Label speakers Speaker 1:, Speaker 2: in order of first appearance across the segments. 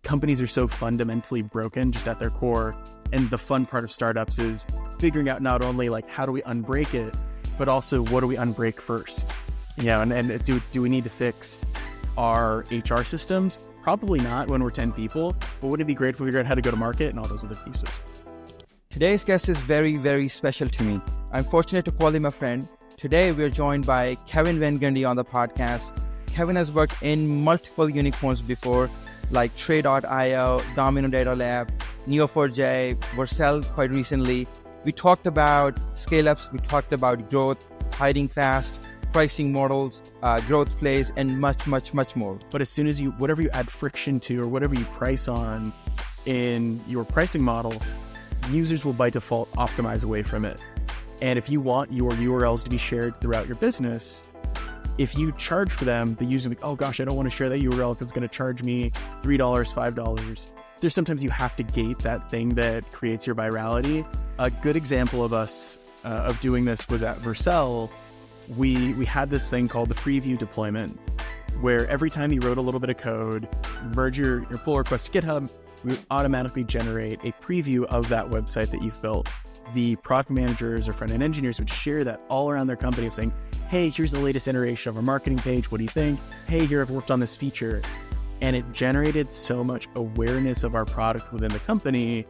Speaker 1: companies are so fundamentally broken just at their core. And the fun part of startups is figuring out not only like how do we unbreak it, but also what do we unbreak first? And do we need to fix our HR systems? Probably not when we're 10 people, but wouldn't it be great if we figured out how to go to market and all those other pieces?
Speaker 2: Today's guest is very, very special to me. I'm fortunate to call him a friend. Today, we're joined by Kevin Van Gundy on the podcast. Kevin has worked in multiple unicorns before, like Trey.io, Domino Data Lab, Neo4j, Vercel quite recently. We talked about scale-ups, we talked about growth, hiring fast, pricing models, growth plays, and much, much, much more.
Speaker 1: But as soon as whatever you add friction to or whatever you price on in your pricing model, users will by default optimize away from it. And if you want your URLs to be shared throughout your business, if you charge for them, the user will be, oh gosh, I don't want to share that URL because it's going to charge me $3, $5. There's sometimes you have to gate that thing that creates your virality. A good example of us of doing this was at Vercel. We had this thing called the free view deployment, where every time you wrote a little bit of code, merge your pull request to GitHub, we would automatically generate a preview of that website that you've built. The product managers or front-end engineers would share that all around their company saying, hey, here's the latest iteration of our marketing page. What do you think? Hey, here, I've worked on this feature. And it generated so much awareness of our product within the company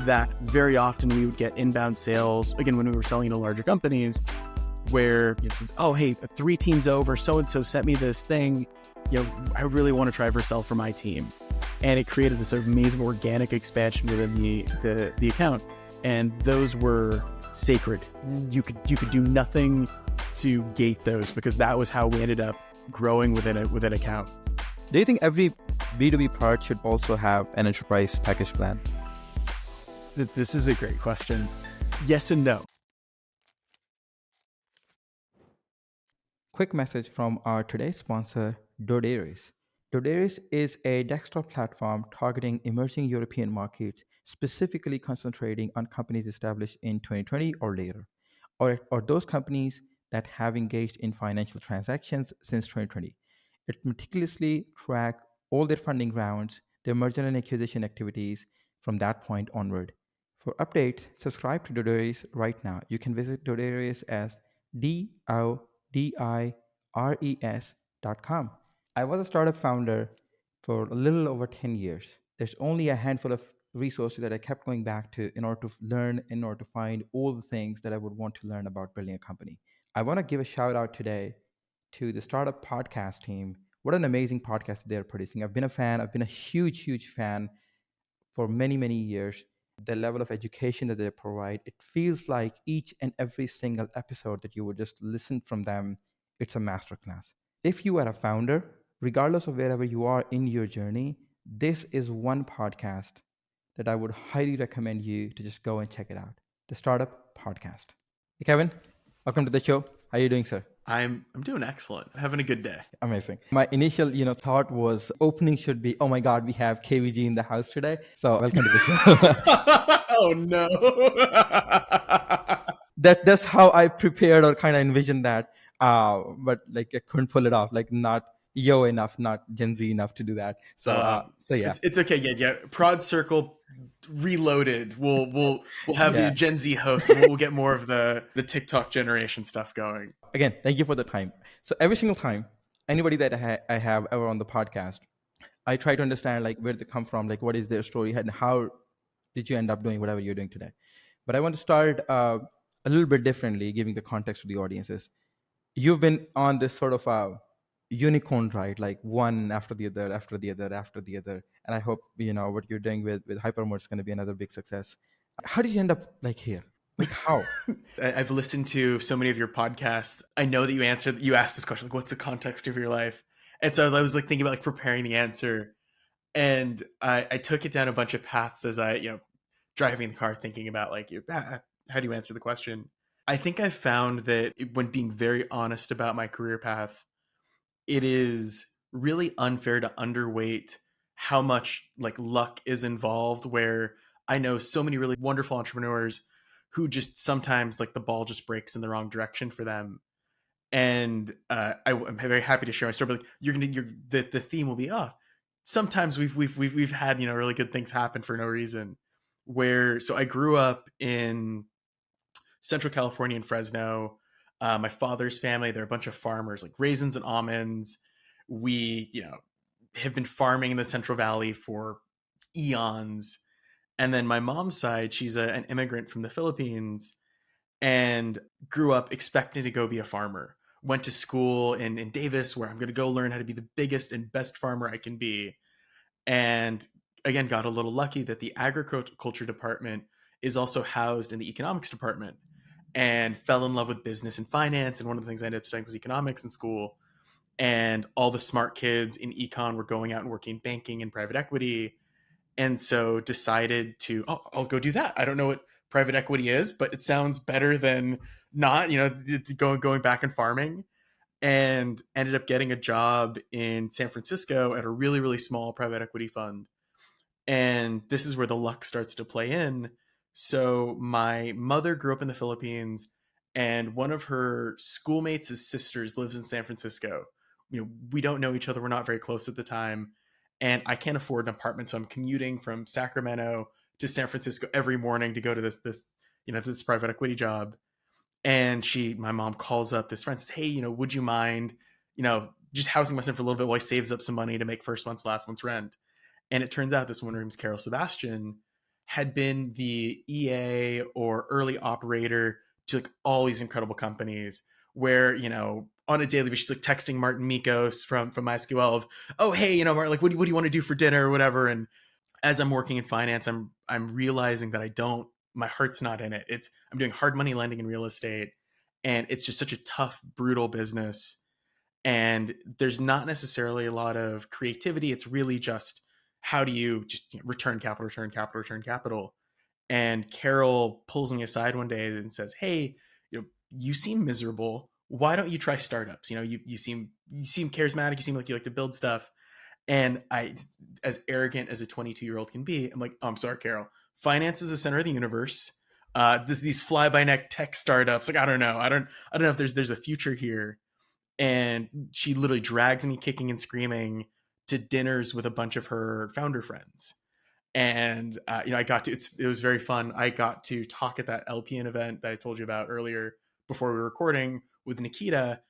Speaker 1: that very often we would get inbound sales, again, when we were selling to larger companies, where it's, oh, hey, 3 teams over, so-and-so sent me this thing. I really want to try Vercel for my team. And it created this sort of amazing organic expansion within the account. And those were sacred. You could do nothing to gate those because that was how we ended up growing within account.
Speaker 2: Do you think every B2B product should also have an enterprise package plan?
Speaker 1: This is a great question. Yes and no.
Speaker 2: Quick message from our today's sponsor, Doderis. Doderis is a desktop platform targeting emerging European markets, specifically concentrating on companies established in 2020 or later, or those companies that have engaged in financial transactions since 2020. It meticulously tracks all their funding rounds, their merger and acquisition activities from that point onward. For updates, subscribe to Doderis right now. You can visit Doderis as DODIRES.com. I was a startup founder for a little over 10 years. There's only a handful of resources that I kept going back to in order to learn, in order to find all the things that I would want to learn about building a company. I want to give a shout out today to the startup podcast team. What an amazing podcast they're producing. I've been a fan. I've been a huge, huge fan for many, many years. The level of education that they provide, it feels like each and every single episode that you would just listen from them, it's a masterclass. If you are a founder, regardless of wherever you are in your journey, this is one podcast that I would highly recommend you to just go and check it out. The Startup Podcast. Hey, Kevin, welcome to the show. How are you doing, sir?
Speaker 1: I'm doing excellent. Having a good day.
Speaker 2: Amazing. My initial, thought was opening should be, oh my God, we have KVG in the house today. So welcome to the show.
Speaker 1: Oh no.
Speaker 2: That's how I prepared or kind of envisioned that. But I couldn't pull it off, not yo enough, not Gen Z enough to do that. So yeah.
Speaker 1: It's okay. Yeah. Prodcircle reloaded. We'll have the Gen Z host and we'll get more of the TikTok generation stuff going.
Speaker 2: Again, thank you for the time. So every single time, anybody that I have ever on the podcast, I try to understand where they come from, what is their story and how did you end up doing whatever you're doing today. But I want to start a little bit differently, giving the context to the audiences. You've been on this sort of a unicorn ride, one after the other, after the other, after the other. And I hope, what you're doing with Hypermode is going to be another big success. How did you end up here? How?
Speaker 1: I've listened to so many of your podcasts. I know that you asked this question, what's the context of your life? And so I was thinking about preparing the answer. And I took it down a bunch of paths as I, driving the car, thinking about how do you answer the question? I think I found that when being very honest about my career path, it is really unfair to underweight how much luck is involved, where I know so many really wonderful entrepreneurs who just sometimes the ball just breaks in the wrong direction for them. And I'm very happy to share my story, but the theme will be, sometimes we've had, you know, really good things happen for no reason. Where so I grew up in Central California in Fresno. My father's family, they're a bunch of farmers, like raisins and almonds. We, you know, have been farming in the Central Valley for eons. And then my mom's side, she's an immigrant from the Philippines and grew up expecting to go be a farmer. Went to school in Davis, where I'm going to go learn how to be the biggest and best farmer I can be. And again, got a little lucky that the agriculture department is also housed in the economics department, and fell in love with business and finance. And one of the things I ended up studying was economics in school. And all the smart kids in econ were going out and working in banking and private equity. And so decided to, oh, I'll go do that. I don't know what private equity is, but it sounds better than not, you know, going back and farming. And ended up getting a job in San Francisco at a really, really small private equity fund. And this is where the luck starts to play in. So my mother grew up in the Philippines, and one of her schoolmates' sisters lives in San Francisco. You know, we don't know each other. We're not very close at the time, and I can't afford an apartment, so I'm commuting from Sacramento to San Francisco every morning to go to this you know, this private equity job. And my mom calls up this friend, says, "Hey, you know, would you mind, you know, just housing my son for a little bit while he saves up some money to make first month's, last month's rent?" And it turns out this woman, her name's Carol Sebastian, had been the EA or early operator to like all these incredible companies where, you know, on a daily basis, she's like texting Martin Mikos from MySQL of, "Oh, hey, you know, Martin, like, what do you want to do for dinner or whatever?" And as I'm working in finance, I'm realizing that my heart's not in it. I'm doing hard money lending in real estate, and it's just such a tough, brutal business. And there's not necessarily a lot of creativity. It's really just how do you just, you know, return capital, return capital, return capital. And Carol pulls me aside one day and says, "Hey, you know, you seem miserable. Why don't you try startups? You know, you seem charismatic. You seem like you like to build stuff." And I, as arrogant as a 22-year-old can be, I'm like, "Oh, I'm sorry, Carol. Finance is the center of the universe. These fly by night tech startups. Like, I don't know. I don't know if there's a future here." And she literally drags me kicking and screaming to dinners with a bunch of her founder friends. And you know, it was very fun. I got to talk at that LPN event that I told you about earlier before we were recording with Nikita.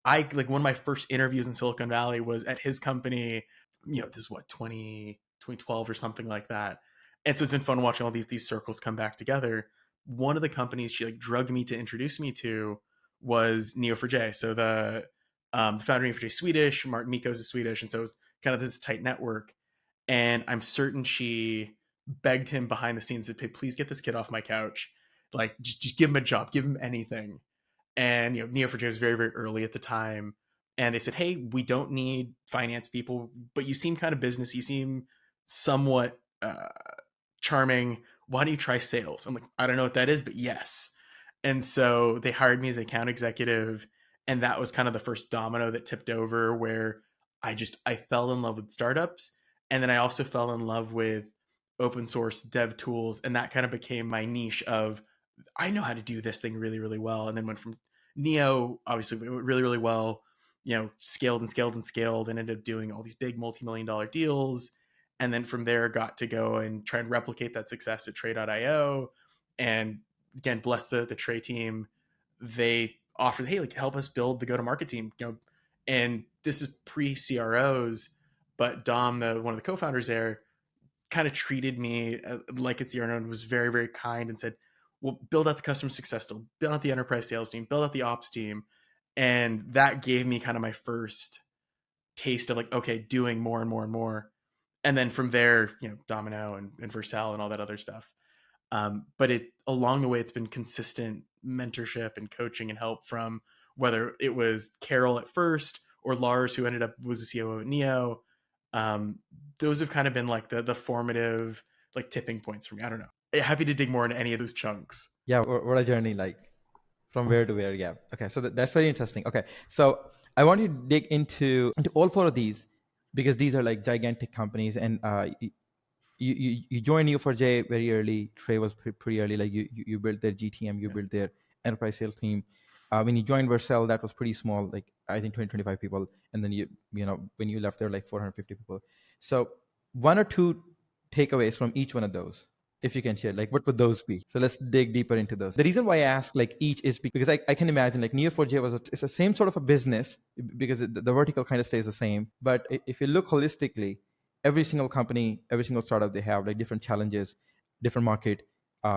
Speaker 1: I like one of my first interviews in Silicon Valley was at his company. You know, this is what 2012 or something like that. And so it's been fun watching all these circles come back together. One of the companies she like drugged me to introduce me to was Neo4j. So the founder of Neo4j is Swedish, Martin Mikos is Swedish, and so it was kind of this tight network. And I'm certain she begged him behind the scenes, said, "Hey, please get this kid off my couch. Like, just give him a job, give him anything." And you know, Neo4j was very, very early at the time. And they said, "Hey, we don't need finance people, but you seem kind of business. You seem somewhat charming. Why don't you try sales?" I'm like, "I don't know what that is, but yes." And so they hired me as an account executive. And that was kind of the first domino that tipped over, where I fell in love with startups. And then I also fell in love with open source dev tools. And that kind of became my niche of, I know how to do this thing really, really well. And then went from Neo, obviously, really, really well, you know, scaled and scaled and scaled, and ended up doing all these big multi-million-dollar deals. And then from there, got to go and try and replicate that success at Trey.io. And again, bless the Trey team. They offered, "Hey, like, help us build the go-to-market team." You know, and this is pre-CROs, but Dom, one of the co-founders there, kind of treated me like it's CRO and was very, very kind and said, "We'll build out the customer success team, build out the enterprise sales team, build out the ops team." And that gave me kind of my first taste of like, okay, doing more and more and more. And then from there, you know, Domino and Vercel and all that other stuff. But along the way, it's been consistent mentorship and coaching and help from whether it was Carol at first or Lars, who ended up was the COO at Neo. Um, those have kind of been like the formative like tipping points for me. I don't know. Happy to dig more into any of those chunks.
Speaker 2: Yeah, what a journey, like from where to where. Yeah. Okay, so that's very interesting. Okay, so I want you to dig into all four of these, because these are like gigantic companies, and you joined Neo4j very early. Trey was pretty early. Like you built their GTM, you built their enterprise sales team. When you joined Vercel, that was pretty small, like I think 20, 25 people. And then you know, when you left, there were like 450 people. So one or two takeaways from each one of those, if you can share, like what would those be? So let's dig deeper into those. The reason why I ask like each is because I can imagine like Neo4j it's the same sort of a business because the vertical kind of stays the same. But if you look holistically, every single company, every single startup, they have like different challenges, different market,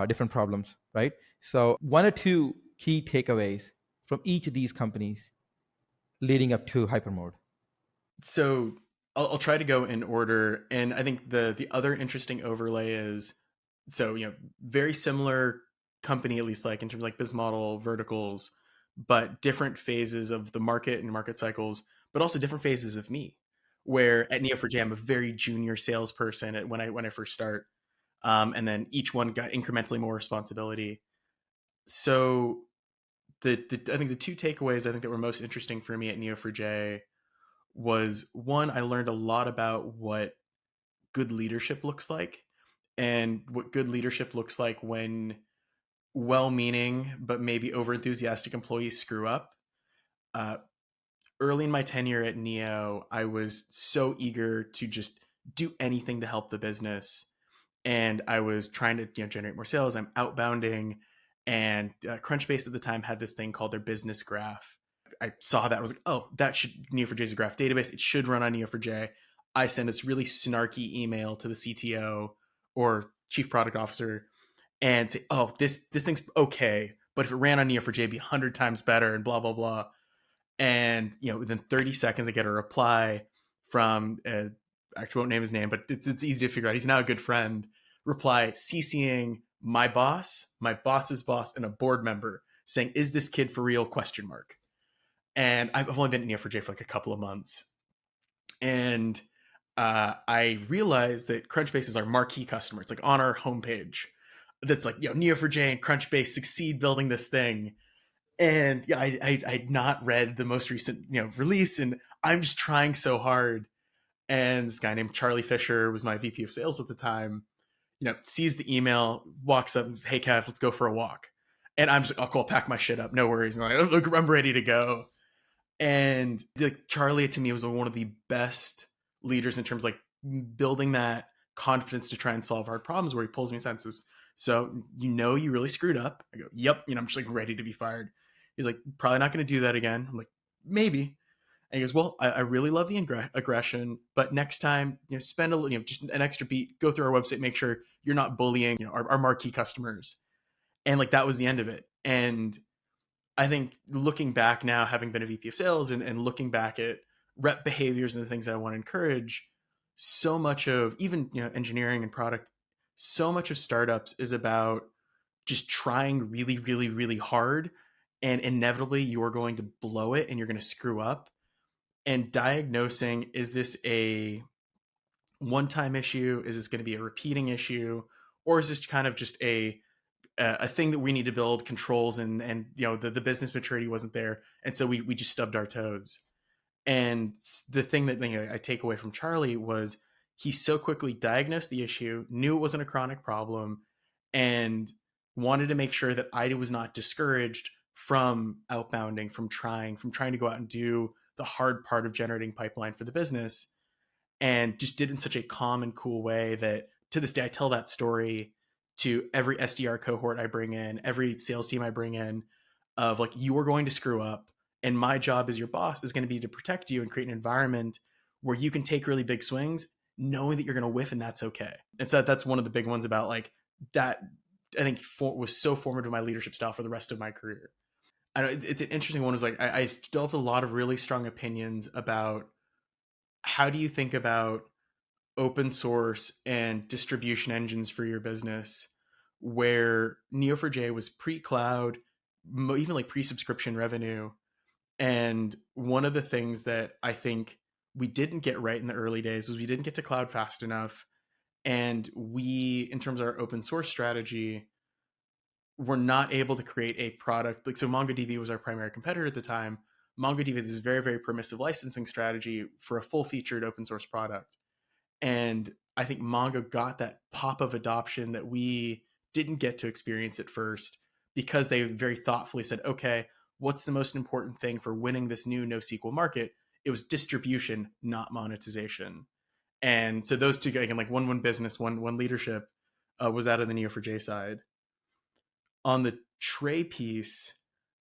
Speaker 2: different problems, right? So one or two key takeaways from each of these companies leading up to hypermode.
Speaker 1: So I'll try to go in order, and I think the other interesting overlay is, so very similar company, at least like in terms of like business model, verticals, but different phases of the market and market cycles, but also different phases of me. Where at Neo4j, I'm a very junior salesperson when I first start, and then each one got incrementally more responsibility. So I think the two takeaways I think that were most interesting for me at Neo4j was, one, I learned a lot about what good leadership looks like, and what good leadership looks like when well-meaning but maybe over-enthusiastic employees screw up. Uh, Early in my tenure at Neo, I was so eager to just do anything to help the business, and I was trying to generate more sales. I'm outbounding, and Crunchbase at the time had this thing called their business graph. I saw that. I was like, oh, that should Neo4j's a graph database. It should run on Neo4j. I send this really snarky email to the CTO or chief product officer and say, oh, this thing's okay, but if it ran on Neo4j, it'd be 100 times better, and blah blah blah. And within 30 seconds, I get a reply from I actually won't name his name, but it's easy to figure out. He's now a good friend. Reply CCing my boss, my boss's boss, and a board member saying, "Is this kid for real?" Question mark. And I've only been in Neo4j for like a couple of months, and I realized that Crunchbase is our marquee customer. It's like on our homepage. That's like Neo4j and Crunchbase succeed building this thing. And yeah, I'd not read the most recent release, and I'm just trying so hard. And this guy named Charlie Fisher was my VP of sales at the time. Sees the email, walks up and says, "Hey Kev, let's go for a walk." And I'm just like, "Oh, cool, pack my shit up, no worries." And I'm like, "I'm ready to go." And like Charlie to me was one of the best leaders in terms of like building that confidence to try and solve hard problems. Where he pulls me aside, says, "So you really screwed up." I go, "Yep." I'm just like ready to be fired. He's like, "Probably not going to do that again." I'm like, "Maybe." And he goes, "Well, I really love the aggression, but next time, spend just an extra beat, go through our website, make sure you're not bullying, our marquee customers." And like that was the end of it. And I think looking back now, having been a VP of sales, and looking back at rep behaviors and the things that I want to encourage, so much of even engineering and product, so much of startups is about just trying really, really, really hard, and inevitably you're going to blow it and you're going to screw up. And diagnosing, is this a one-time issue? Is this going to be a repeating issue? Or is this kind of just a thing that we need to build controls, and the business maturity wasn't there, and so we just stubbed our toes. And the thing that I take away from Charlie was he so quickly diagnosed the issue, knew it wasn't a chronic problem, and wanted to make sure that I was not discouraged from outbounding, from trying to go out and do the hard part of generating pipeline for the business, and just did it in such a calm and cool way that to this day I tell that story to every SDR cohort I bring in, every sales team I bring in, of like, you are going to screw up, and my job as your boss is going to be to protect you and create an environment where you can take really big swings knowing that you're going to whiff, and that's okay. And so that's one of the big ones about like that, I think was so formative to my leadership style for the rest of my career. I know it's an interesting one. Is like I developed a lot of really strong opinions about how do you think about open source and distribution engines for your business, where Neo4j was pre-cloud, even like pre-subscription revenue. And one of the things that I think we didn't get right in the early days was we didn't get to cloud fast enough. And we, in terms of our open source strategy, were not able to create a product. Like, so MongoDB was our primary competitor at the time. MongoDB had this very, very permissive licensing strategy for a full featured open source product. And I think Mongo got that pop of adoption that we didn't get to experience at first, because they very thoughtfully said, okay, what's the most important thing for winning this new NoSQL market? It was distribution, not monetization. And so those two, again, like one business, one leadership, was out of the Neo4j side. On the Trey piece,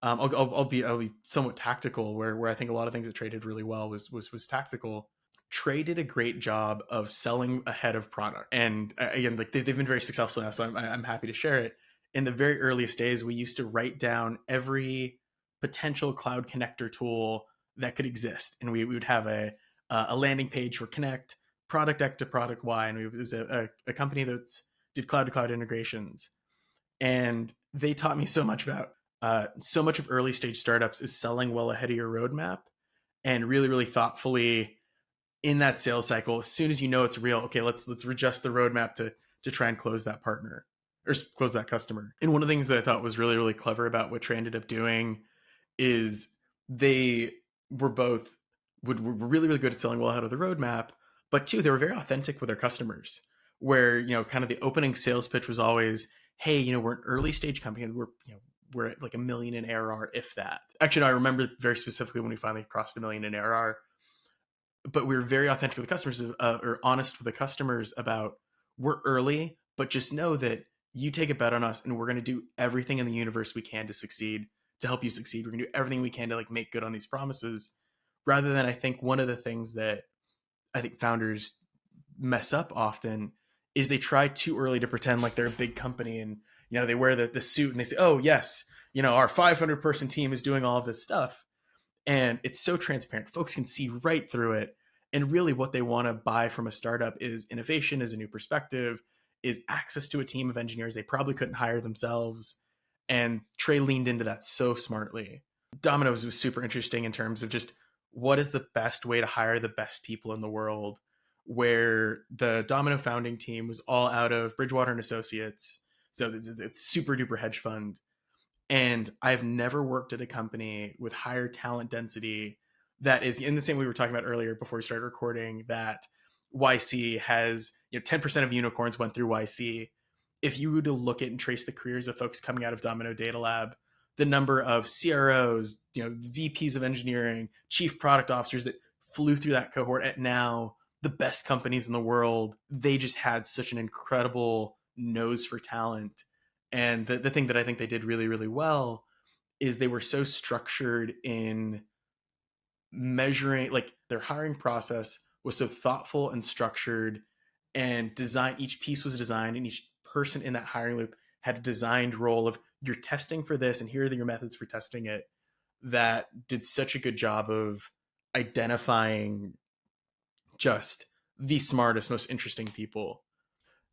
Speaker 1: I'll be somewhat tactical, where I think a lot of things that Trey did really well was tactical. Trey did a great job of selling ahead of product, and again, like they've been very successful now, so I'm happy to share it. In the very earliest days, we used to write down every potential cloud connector tool that could exist, and we would have a landing page for Connect, product X to product Y, and it was a company that did cloud to cloud integrations, and they taught me so much about so much of early stage startups is selling well ahead of your roadmap, and really thoughtfully in that sales cycle. As soon as you know it's real, okay, let's adjust the roadmap to try and close that partner or close that customer. And one of the things that I thought was really clever about what Trey ended up doing is they were both were really good at selling well ahead of the roadmap, but two, they were very authentic with their customers. Where kind of the opening sales pitch was always, hey, we're an early stage company, and we're at like $1 million in ARR, if that. Actually, no, I remember very specifically when we finally crossed $1 million in ARR. But we were very authentic with the customers, or honest with the customers about, we're early, but just know that you take a bet on us, and we're going to do everything in the universe we can to succeed, to help you succeed. We're going to do everything we can to like make good on these promises. Rather than, I think one of the things that I think founders mess up often is they try too early to pretend like they're a big company, and they wear the suit and they say, oh yes, our 500 person team is doing all of this stuff, and it's so transparent, folks can see right through it. And really what they want to buy from a startup is innovation, is a new perspective, is access to a team of engineers they probably couldn't hire themselves. And Trey leaned into that so smartly. Domino's was super interesting in terms of just what is the best way to hire the best people in the world, where the Domino founding team was all out of Bridgewater and Associates. So it's super duper hedge fund. And I've never worked at a company with higher talent density that is in the same way we were talking about earlier before we started recording, that YC has 10% of unicorns went through YC. If you were to look at and trace the careers of folks coming out of Domino Data Lab, the number of CROs, VPs of engineering, chief product officers that flew through that cohort at now the best companies in the world, they just had such an incredible nose for talent. And the thing that I think they did really well is they were so structured in measuring, like their hiring process was so thoughtful and structured, and each piece was designed, and each person in that hiring loop had a designed role of, you're testing for this and here are your methods for testing it, that did such a good job of identifying just the smartest, most interesting people.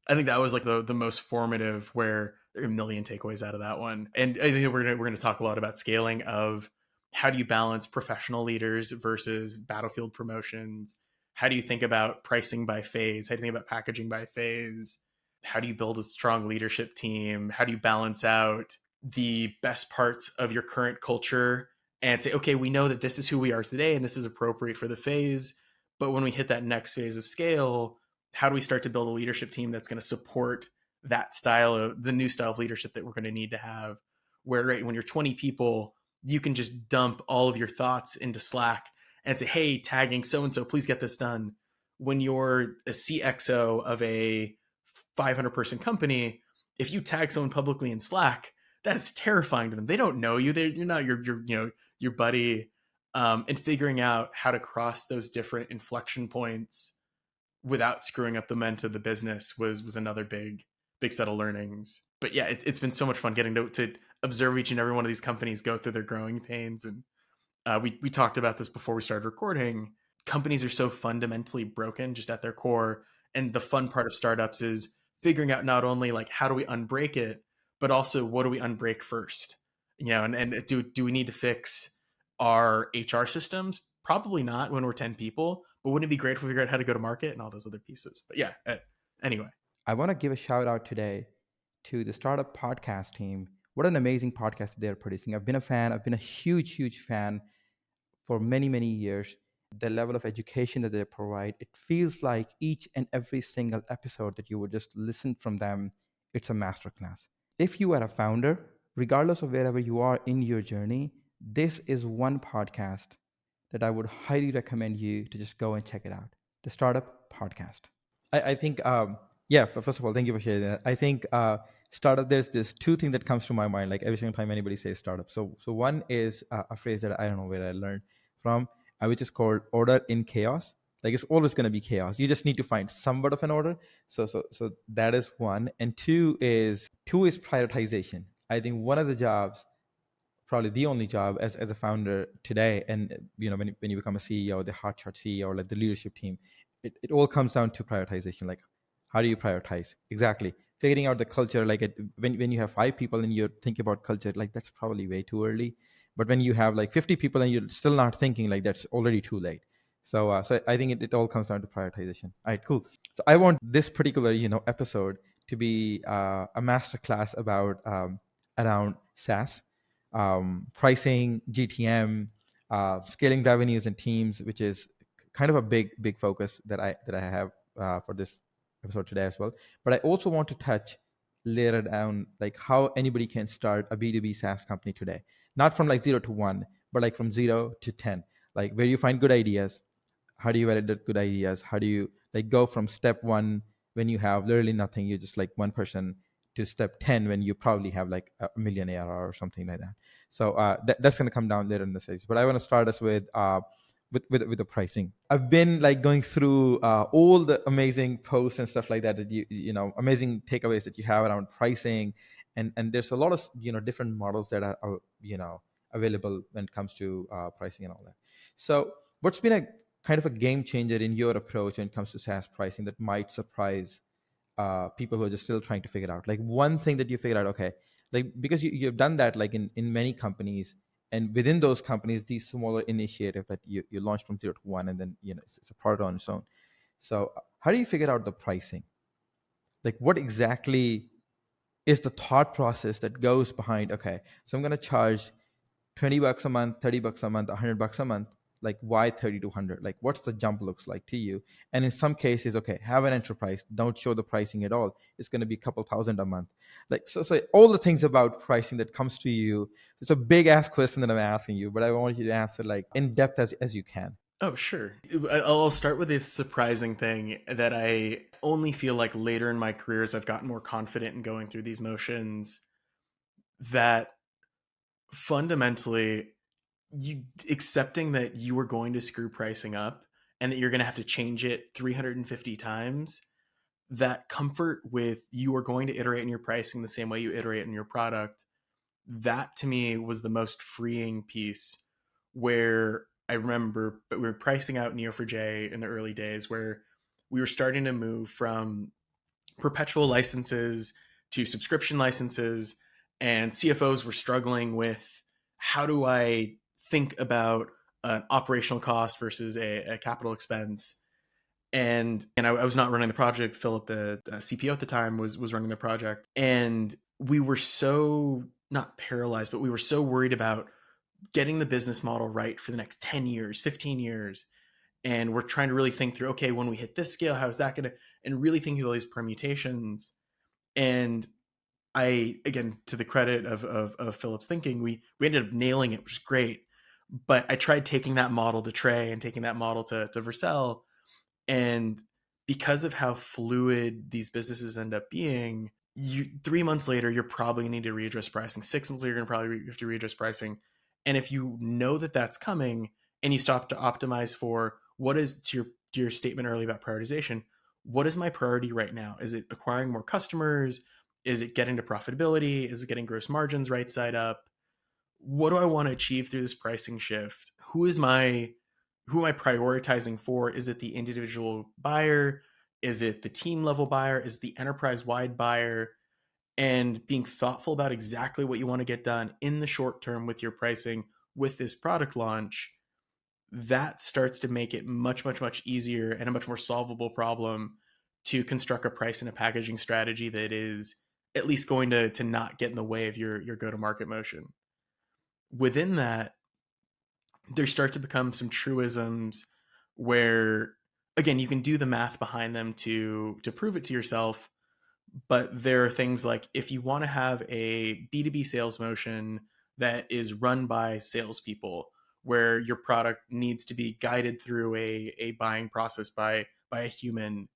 Speaker 1: I think that was like the most formative, where there are a million takeaways out of that one. And I think we're gonna talk a lot about scaling of how do you balance professional leaders versus battlefield promotions? How do you think about pricing by phase? How do you think about packaging by phase? How do you build a strong leadership team? How do you balance out the best parts of your current culture and say, okay, we know that this is who we are today and this is appropriate for the phase, but when we hit that next phase of scale, how do we start to build a leadership team that's going to support that the new style of leadership that we're going to need to have, where right when you're 20 people, you can just dump all of your thoughts into Slack and say, hey, tagging so-and-so, please get this done. When you're a CXO of a 500 person company, if you tag someone publicly in Slack, that is terrifying to them. They don't know you. You're not your buddy. And figuring out how to cross those different inflection points without screwing up the momentum of the business was another big set of learnings. But yeah, it's been so much fun getting to observe each and every one of these companies go through their growing pains. And we talked about this before we started recording. Companies are so fundamentally broken just at their core. And the fun part of startups is figuring out not only like how do we unbreak it, but also what do we unbreak first? And do we need to fix our HR systems? Probably not when we're 10 people, but wouldn't it be great if we figured out how to go to market and all those other pieces? But yeah, anyway.
Speaker 2: I want to give a shout out today to the Startup Podcast team. What an amazing podcast they're producing. I've been a fan. I've been a huge fan for many, many years. The level of education that they provide, it feels like each and every single episode that you would just listen from them, it's a masterclass. If you are a founder, regardless of wherever you are in your journey, this is one podcast that I would highly recommend you to just go and check it out. the startup podcast. I think, yeah, but first of all, thank you for sharing that. I think startup, there's two things that comes to my mind, like every single time anybody says startup. So one is a phrase that I don't know where I learned from, which is called order in chaos. Like it's always going to be chaos. You just need to find somewhat of an order. So that is one. And two is prioritization. I think one of the jobs, probably the only job as a founder today, and when you become a CEO, the hotshot CEO, or like the leadership team, it all comes down to prioritization. Like, how do you prioritize? Exactly, figuring out the culture. Like when you have 5 people and you're thinking about culture, like that's probably way too early. But when you have like 50 people and you're still not thinking, like that's already too late. So I think it all comes down to prioritization. All right, cool. So I want this particular episode to be a masterclass about around SaaS, pricing, GTM, scaling revenues and teams, which is kind of a big focus that I have for this episode today as well. But I also want to touch later down like how anybody can start a B2B SaaS company today, not from like 0 to 1, but like from 0 to 10. Like where you find good ideas, how do you validate good ideas, how do you like go from step 1 when you have literally nothing, you're just like one person, to step 10 when you probably have like a million ARR or something like that. So that's going to come down later in the series. But I want to start us with the pricing. I've been like going through all the amazing posts and stuff like that amazing takeaways that you have around pricing, and there's a lot of different models that are available when it comes to pricing and all that. So what's been a kind of a game changer in your approach when it comes to SaaS pricing that might surprise people who are just still trying to figure it out? Like one thing that you figured out, okay, like because you've done that like in many companies, and within those companies, these smaller initiatives that you launched from 0 to 1, and then it's a product on its own. So how do you figure out the pricing? Like what exactly is the thought process that goes behind, okay, so I'm going to charge $20 a month, $30 a month, $100 a month? Like why 30 to 100? Like what's the jump looks like to you? And in some cases, okay, have an enterprise, don't show the pricing at all, it's going to be a couple thousand a month. Like so all the things about pricing that comes to you, it's a big ass question that I'm asking you, but I want you to answer like in depth as you can.
Speaker 1: Oh, sure. I'll start with a surprising thing that I only feel like later in my career, as I've gotten more confident in going through these motions, that fundamentally you accepting that you are going to screw pricing up and that you're going to have to change it 350 times, that comfort with you are going to iterate in your pricing the same way you iterate in your product, that to me was the most freeing piece. Where I remember, but we were pricing out Neo4j in the early days, where we were starting to move from perpetual licenses to subscription licenses, and CFOs were struggling with, how do I think about an operational cost versus a capital expense? And I was not running the project. Philip, the CPO at the time, was running the project, and we were so not paralyzed, but we were so worried about getting the business model right for the next 10 years, 15 years. And we're trying to really think through, okay, when we hit this scale, how's that going to, and really thinking of all these permutations. And I, again, to the credit of Philip's thinking, we ended up nailing it, which is great. But I tried taking that model to Trey and taking that model to Vercel. And because of how fluid these businesses end up being, 3 months later, you're probably going to need to readdress pricing. 6 months later, you're going to probably have to readdress pricing. And if you know that that's coming and you stop to optimize for what is, to your statement earlier about prioritization, what is my priority right now? Is it acquiring more customers? Is it getting to profitability? Is it getting gross margins right side up? What do I want to achieve through this pricing shift? Who am I prioritizing for? Is it the individual buyer? Is it the team level buyer? Is it the enterprise wide buyer? And being thoughtful about exactly what you want to get done in the short term with your pricing with this product launch, that starts to make it much, much, much easier and a much more solvable problem to construct a price and a packaging strategy that is at least going to not get in the way of your go-to-market motion. Within that, there start to become some truisms where, again, you can do the math behind them to prove it to yourself. But there are things like, if you want to have a B2B sales motion that is run by salespeople, where your product needs to be guided through a buying process by a human,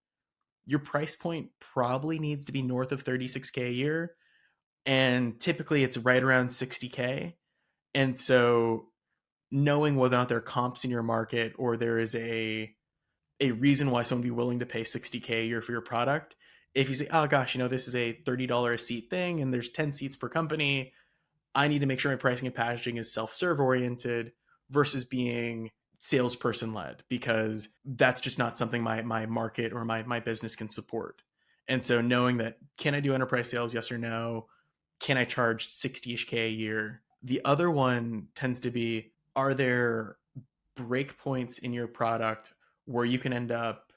Speaker 1: your price point probably needs to be north of 36K a year. And typically it's right around 60K. And so knowing whether or not there are comps in your market, or there is a reason why someone would be willing to pay 60K a year for your product. If you say, oh gosh, this is a $30 a seat thing and there's 10 seats per company, I need to make sure my pricing and packaging is self-serve oriented versus being salesperson led, because that's just not something my market or my business can support. And so knowing that, can I do enterprise sales? Yes or no? Can I charge 60-ish K a year? The other one tends to be, are there breakpoints in your product where you can end up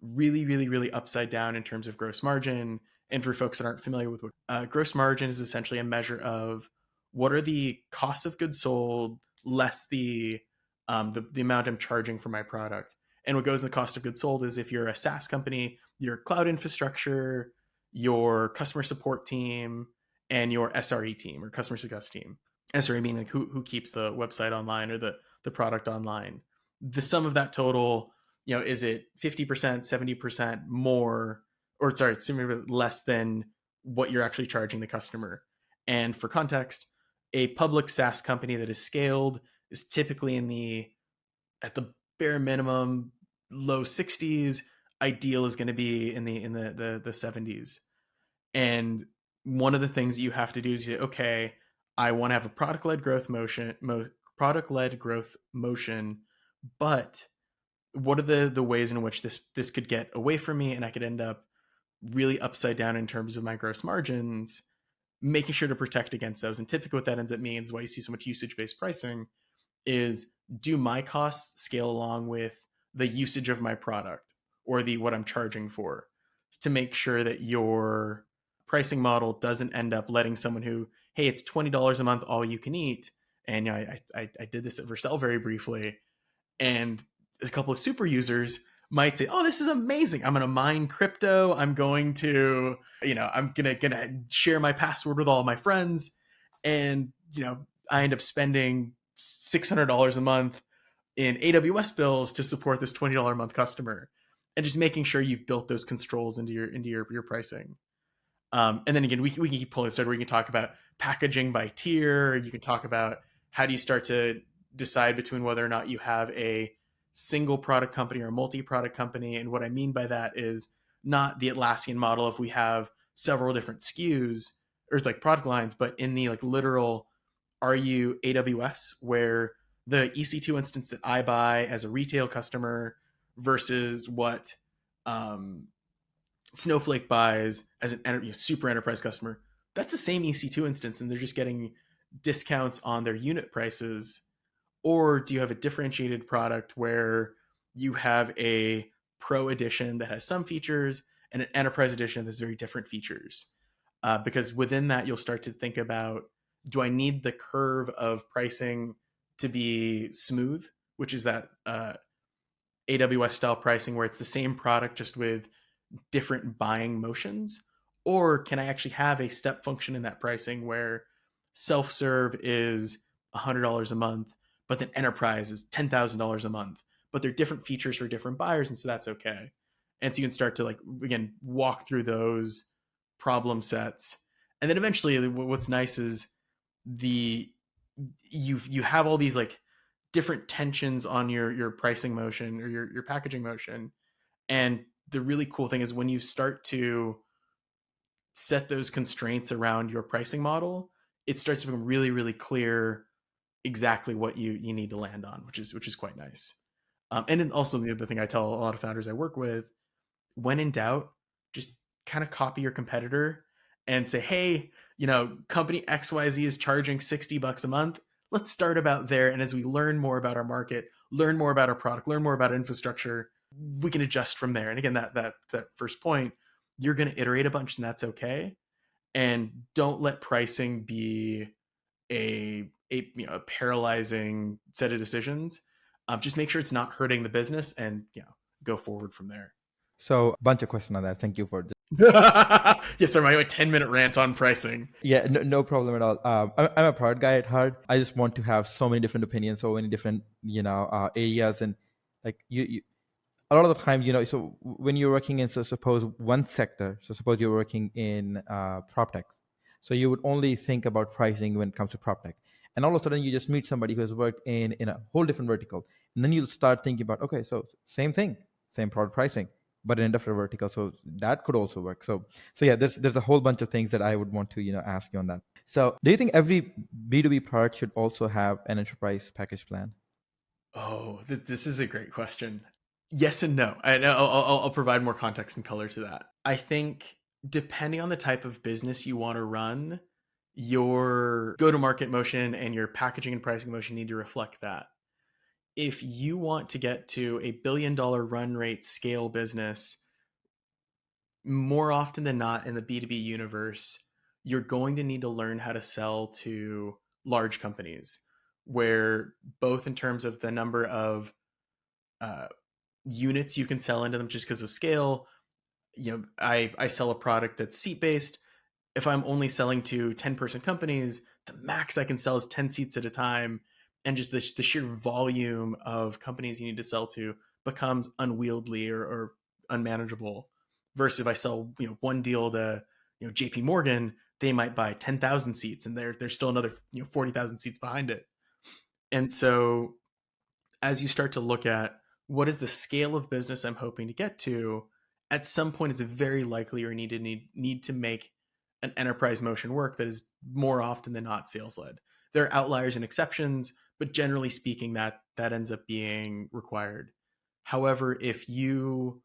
Speaker 1: really, really, really upside down in terms of gross margin? And for folks that aren't familiar with what gross margin is, essentially a measure of what are the costs of goods sold less the amount I'm charging for my product. And what goes in the cost of goods sold is, if you're a SaaS company, your cloud infrastructure, your customer support team, and your SRE team, or customer success team. SRE meaning like who keeps the website online or the product online. The sum of that total, is it 50%, 70% more, or sorry, it's less than what you're actually charging the customer. And for context, a public SaaS company that is scaled is typically at the bare minimum, low 60s. Ideal is going to be in the 70s. And one of the things that you have to do is, okay, I want to have a product-led growth motion, but what are the ways in which this could get away from me, and I could end up really upside down in terms of my gross margins, making sure to protect against those. And typically what that ends up means, why you see so much usage-based pricing, is, do my costs scale along with the usage of my product, or what I'm charging for, to make sure that your pricing model doesn't end up letting someone who, hey, it's $20 a month, all you can eat. And I did this at Vercel very briefly, and a couple of super users might say, oh, this is amazing. I'm going to mine crypto. I'm going to, I'm going to share my password with all my friends. And, I end up spending $600 a month in AWS bills to support this $20 a month customer, and just making sure you've built those controls into your pricing. And then again, we can keep pulling this where we can talk about packaging by tier. You can talk about how do you start to decide between whether or not you have a single product company or a multi-product company. And what I mean by that is not the Atlassian model if we have several different SKUs or like product lines, but in the literal, are you AWS, where the EC2 instance that I buy as a retail customer versus what Snowflake buys as an super enterprise customer, that's the same EC2 instance, and they're just getting discounts on their unit prices. Or do you have a differentiated product where you have a pro edition that has some features and an enterprise edition that has very different features? Because within that, you'll start to think about, do I need the curve of pricing to be smooth, which is that AWS style pricing where it's the same product just with different buying motions? Or can I actually have a step function in that pricing where self-serve is $100 a month, but then enterprise is $10,000 a month, but they're different features for different buyers, and so that's okay. And so you can start to again walk through those problem sets, and then eventually what's nice is you have all these different tensions on your pricing motion or your packaging motion. And the really cool thing is when you start to set those constraints around your pricing model, it starts to become really, really clear exactly what you need to land on, which is quite nice. And then also the other thing I tell a lot of founders I work with, when in doubt, just kind of copy your competitor and say, hey, company XYZ is charging $60 a month. Let's start about there. And as we learn more about our market, learn more about our product, learn more about infrastructure, we can adjust from there. And again, that first point, you're going to iterate a bunch, and that's okay. And don't let pricing be a paralyzing set of decisions. Just make sure it's not hurting the business, and go forward from there.
Speaker 2: So a bunch of questions on that. Thank you for this.
Speaker 1: Yes, sir. My 10-minute rant on pricing.
Speaker 2: Yeah, no problem at all. I'm a product guy at heart. I just want to have so many different opinions, so many different, areas, and like you a lot of the time, so when you're working in, so suppose one sector, so suppose you're working in prop tech, so you would only think about pricing when it comes to prop tech, and all of a sudden you just meet somebody who has worked in a whole different vertical, and then you'll start thinking about, okay, so same thing, same product pricing, but in a different vertical, so that could also work. So yeah, there's a whole bunch of things that I would want to ask you on that. So do you think every B2B product should also have an enterprise package plan?
Speaker 1: Oh, this is a great question. Yes and no. I'll provide more context and color to that. I think depending on the type of business you want to run, your go-to-market motion and your packaging and pricing motion need to reflect that. If you want to get to a $1 billion run rate scale business, more often than not in the B2B universe, you're going to need to learn how to sell to large companies, where both in terms of the number of uh, units you can sell into them just because of scale. I sell a product that's seat based. If I'm only selling to 10-person companies, the max I can sell is 10 seats at a time. And just the sheer volume of companies you need to sell to becomes unwieldy or unmanageable. Versus if I sell, one deal to, JP Morgan, they might buy 10,000 seats and there's still another, 40,000 seats behind it. And so as you start to look at what is the scale of business I'm hoping to get to, at some point it's very likely or need to make an enterprise motion work that is more often than not sales led. There are outliers and exceptions, but generally speaking, that ends up being required. However, if you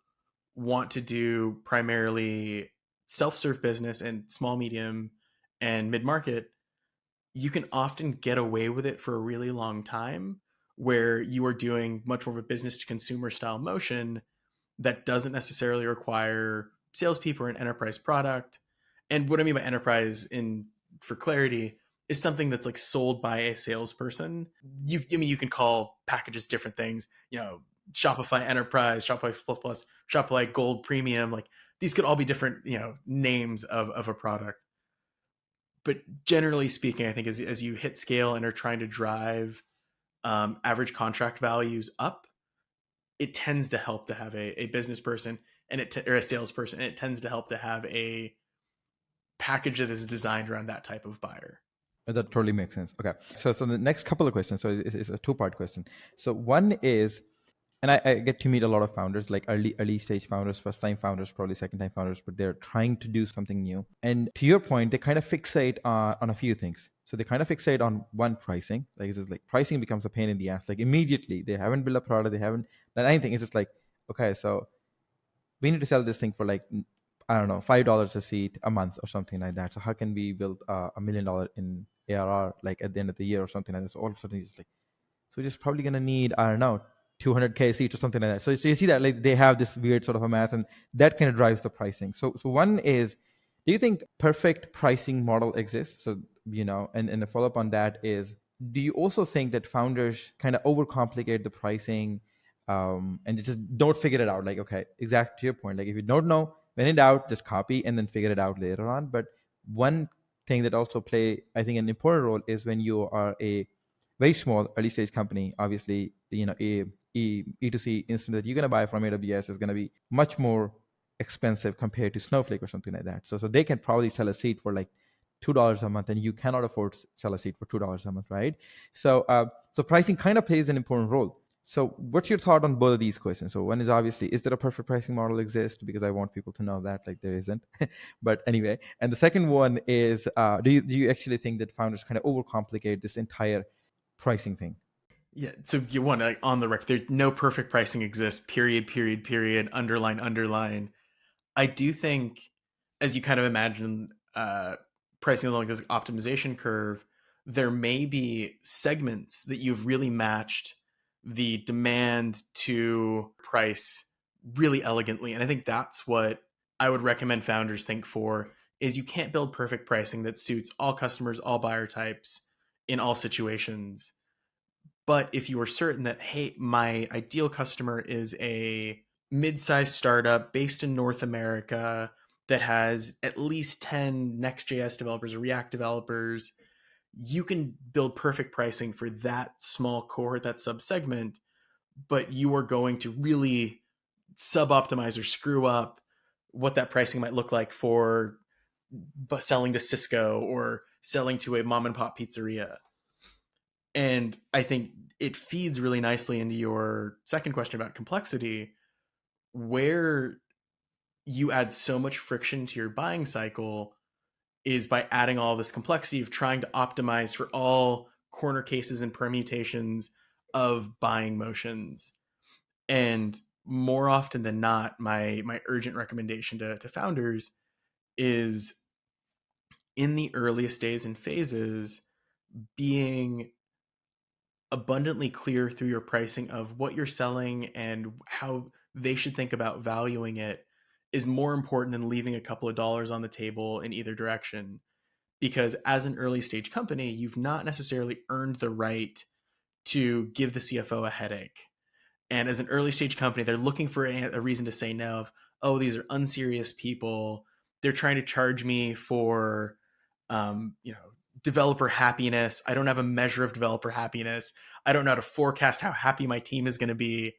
Speaker 1: want to do primarily self-serve business and small, medium, and mid-market, you can often get away with it for a really long time where you are doing much more of a business to consumer style motion that doesn't necessarily require salespeople or an enterprise product. And what I mean by enterprise, in for clarity, is something that's like sold by a salesperson. You can call packages different things, Shopify Enterprise, Shopify Plus Plus, Shopify Gold Premium. Like these could all be different, names of a product. But generally speaking, I think as you hit scale and are trying to drive average contract values up, it tends to help to have a business person or a salesperson, and it tends to help to have a package that is designed around that type of buyer.
Speaker 2: That totally makes sense. Okay. So the next couple of questions, so it's a two-part question. So one is, and I get to meet a lot of founders, like early stage founders, first time founders, probably second time founders, but they're trying to do something new. And to your point, they kind of fixate on a few things. So they kind of fixate on one, pricing. Like it's just like pricing becomes a pain in the ass. Like immediately, they haven't built a product, they haven't done anything. It's just like, okay, so we need to sell this thing for like, I don't know, $5 a seat a month or something like that. So how can we build $1 million in ARR like at the end of the year or something like that? So all of a sudden it's like, so we're just probably gonna need, I don't know, 200K seats or something like that. So you see that like they have this weird sort of a math, and that kind of drives the pricing. So one is, do you think perfect pricing model exists? So and the follow up on that is, do you also think that founders kind of overcomplicate the pricing, and they just don't figure it out? Like, okay, exact to your point. Like if you don't know, when in doubt, just copy and then figure it out later on. But one thing that also play, I think, an important role is when you are a very small early stage company. Obviously, a E2C instance that you're going to buy from AWS is going to be much more expensive compared to Snowflake or something like that. So they can probably sell a seat for like $2 a month, and you cannot afford to sell a seat for $2 a month, right? So pricing kind of plays an important role. So what's your thought on both of these questions? So one is obviously, is there a perfect pricing model exist? Because I want people to know that like there isn't. But anyway, and the second one is, do you actually think that founders kind of overcomplicate this entire pricing thing?
Speaker 1: Yeah. So you want to, like, on the record, there's no perfect pricing exists. Period. Period. Period. Underline. Underline. I do think, as you kind of imagine, pricing along this optimization curve, there may be segments that you've really matched the demand to price really elegantly. And I think that's what I would recommend founders think for, is you can't build perfect pricing that suits all customers, all buyer types in all situations. But if you are certain that, hey, my ideal customer is a mid-sized startup based in North America, that has at least 10 Next.js developers or React developers, you can build perfect pricing for that small cohort, that subsegment, but you are going to really sub-optimize or screw up what that pricing might look like for selling to Cisco or selling to a mom and pop pizzeria. And I think it feeds really nicely into your second question about complexity, where you add so much friction to your buying cycle is by adding all this complexity of trying to optimize for all corner cases and permutations of buying motions. And more often than not, my urgent recommendation to founders is, in the earliest days and phases, being abundantly clear through your pricing of what you're selling and how they should think about valuing it is more important than leaving a couple of dollars on the table in either direction. Because as an early stage company, you've not necessarily earned the right to give the CFO a headache. And as an early stage company, they're looking for a reason to say no of, oh, these are unserious people. They're trying to charge me for, you know, developer happiness. I don't have a measure of developer happiness. I don't know how to forecast how happy my team is going to be.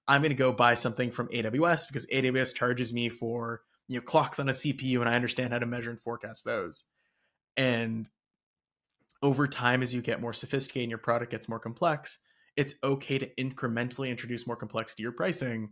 Speaker 1: I'm going to go buy something from AWS because AWS charges me for, you know, clocks on a CPU, and I understand how to measure and forecast those. And over time, as you get more sophisticated and your product gets more complex, it's okay to incrementally introduce more complexity to your pricing.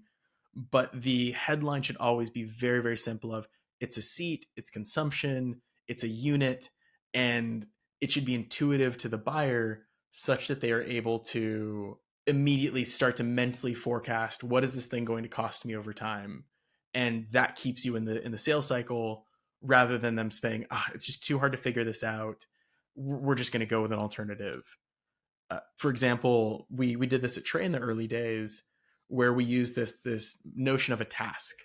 Speaker 1: But the headline should always be very, very simple of, it's a seat, it's consumption, it's a unit, and it should be intuitive to the buyer such that they are able to immediately start to mentally forecast, what is this thing going to cost me over time? And that keeps you in the sales cycle, rather than them saying, it's just too hard to figure this out, we're just going to go with an alternative. For example, we did this at Trey in the early days, where we used this notion of a task,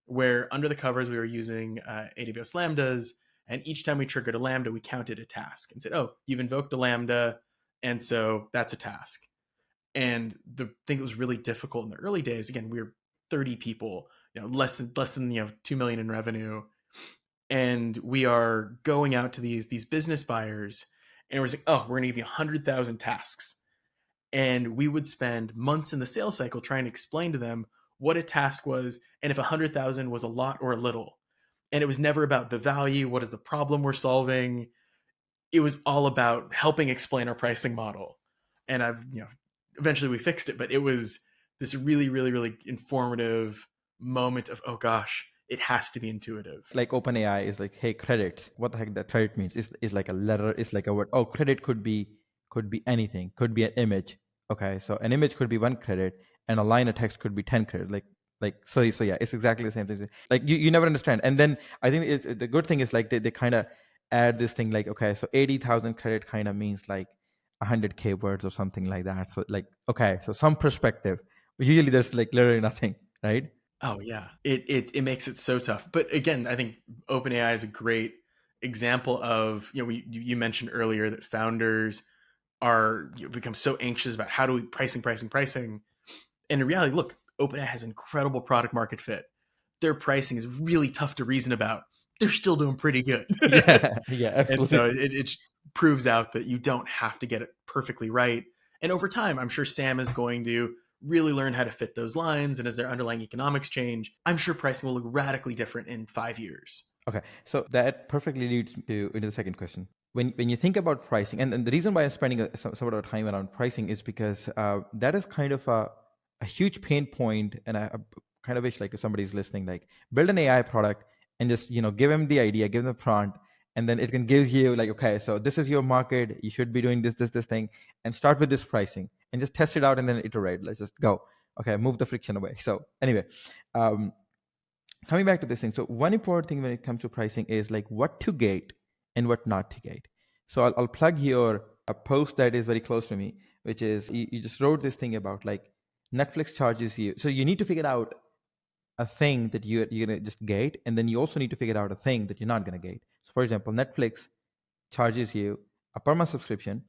Speaker 1: where under the covers we were using AWS Lambdas, and each time we triggered a Lambda, we counted a task and said, oh, you've invoked a Lambda, and so that's a task. And the thing that was really difficult in the early days, again, we were 30 people, you know, less than 2 million in revenue, and we are going out to these business buyers, and we're saying, oh, we're going to give you 100,000 tasks. And we would spend months in the sales cycle trying to explain to them what a task was, and if 100,000 was a lot or a little. And it was never about the value, what is the problem we're solving. It was all about helping explain our pricing model. And eventually we fixed it, but it was this really, really, really informative moment of, oh gosh, it has to be intuitive.
Speaker 2: Like OpenAI is like, hey, credits. What the heck that credit means? Is like a letter, it's like a word. Oh, credit could be anything, could be an image. Okay, so an image could be 1 credit, and a line of text could be 10 credit. So yeah, it's exactly the same thing. Like you never understand. And then I think the good thing is like they kind of add this thing like, okay, so 80,000 credit kind of means like 100K words or something like that. So like, okay, so some perspective. Usually there's like literally nothing, right?
Speaker 1: Oh yeah, it makes it so tough. But again, I think OpenAI is a great example of, you mentioned earlier that founders are become so anxious about how do we pricing. And in reality, look, OpenAI has incredible product market fit. Their pricing is really tough to reason about. They're still doing pretty good.
Speaker 2: Yeah,
Speaker 1: And
Speaker 2: absolutely.
Speaker 1: so it proves out that you don't have to get it perfectly right. And over time, I'm sure Sam is going to really learn how to fit those lines. And as their underlying economics change, I'm sure pricing will look radically different in 5 years.
Speaker 2: Okay, so that perfectly leads into the second question. When you think about pricing, and the reason why I'm spending some sort of time around pricing is because that is kind of a huge pain point, and I kind of wish like if somebody's listening, like build an AI product and just give them the idea, give them the prompt, and then it can give you like, okay, so this is your market, you should be doing this thing, and start with this pricing and just test it out and then iterate. Let's just go. Okay, move the friction away. So anyway, coming back to this thing, so one important thing when it comes to pricing is like what to gate and what not to gate. So I'll plug here a post that is very close to me, which is you just wrote this thing about like Netflix charges you. So you need to figure out a thing that you're going to just gate, and then you also need to figure out a thing that you're not going to gate. So for example, Netflix charges you a per month subscription,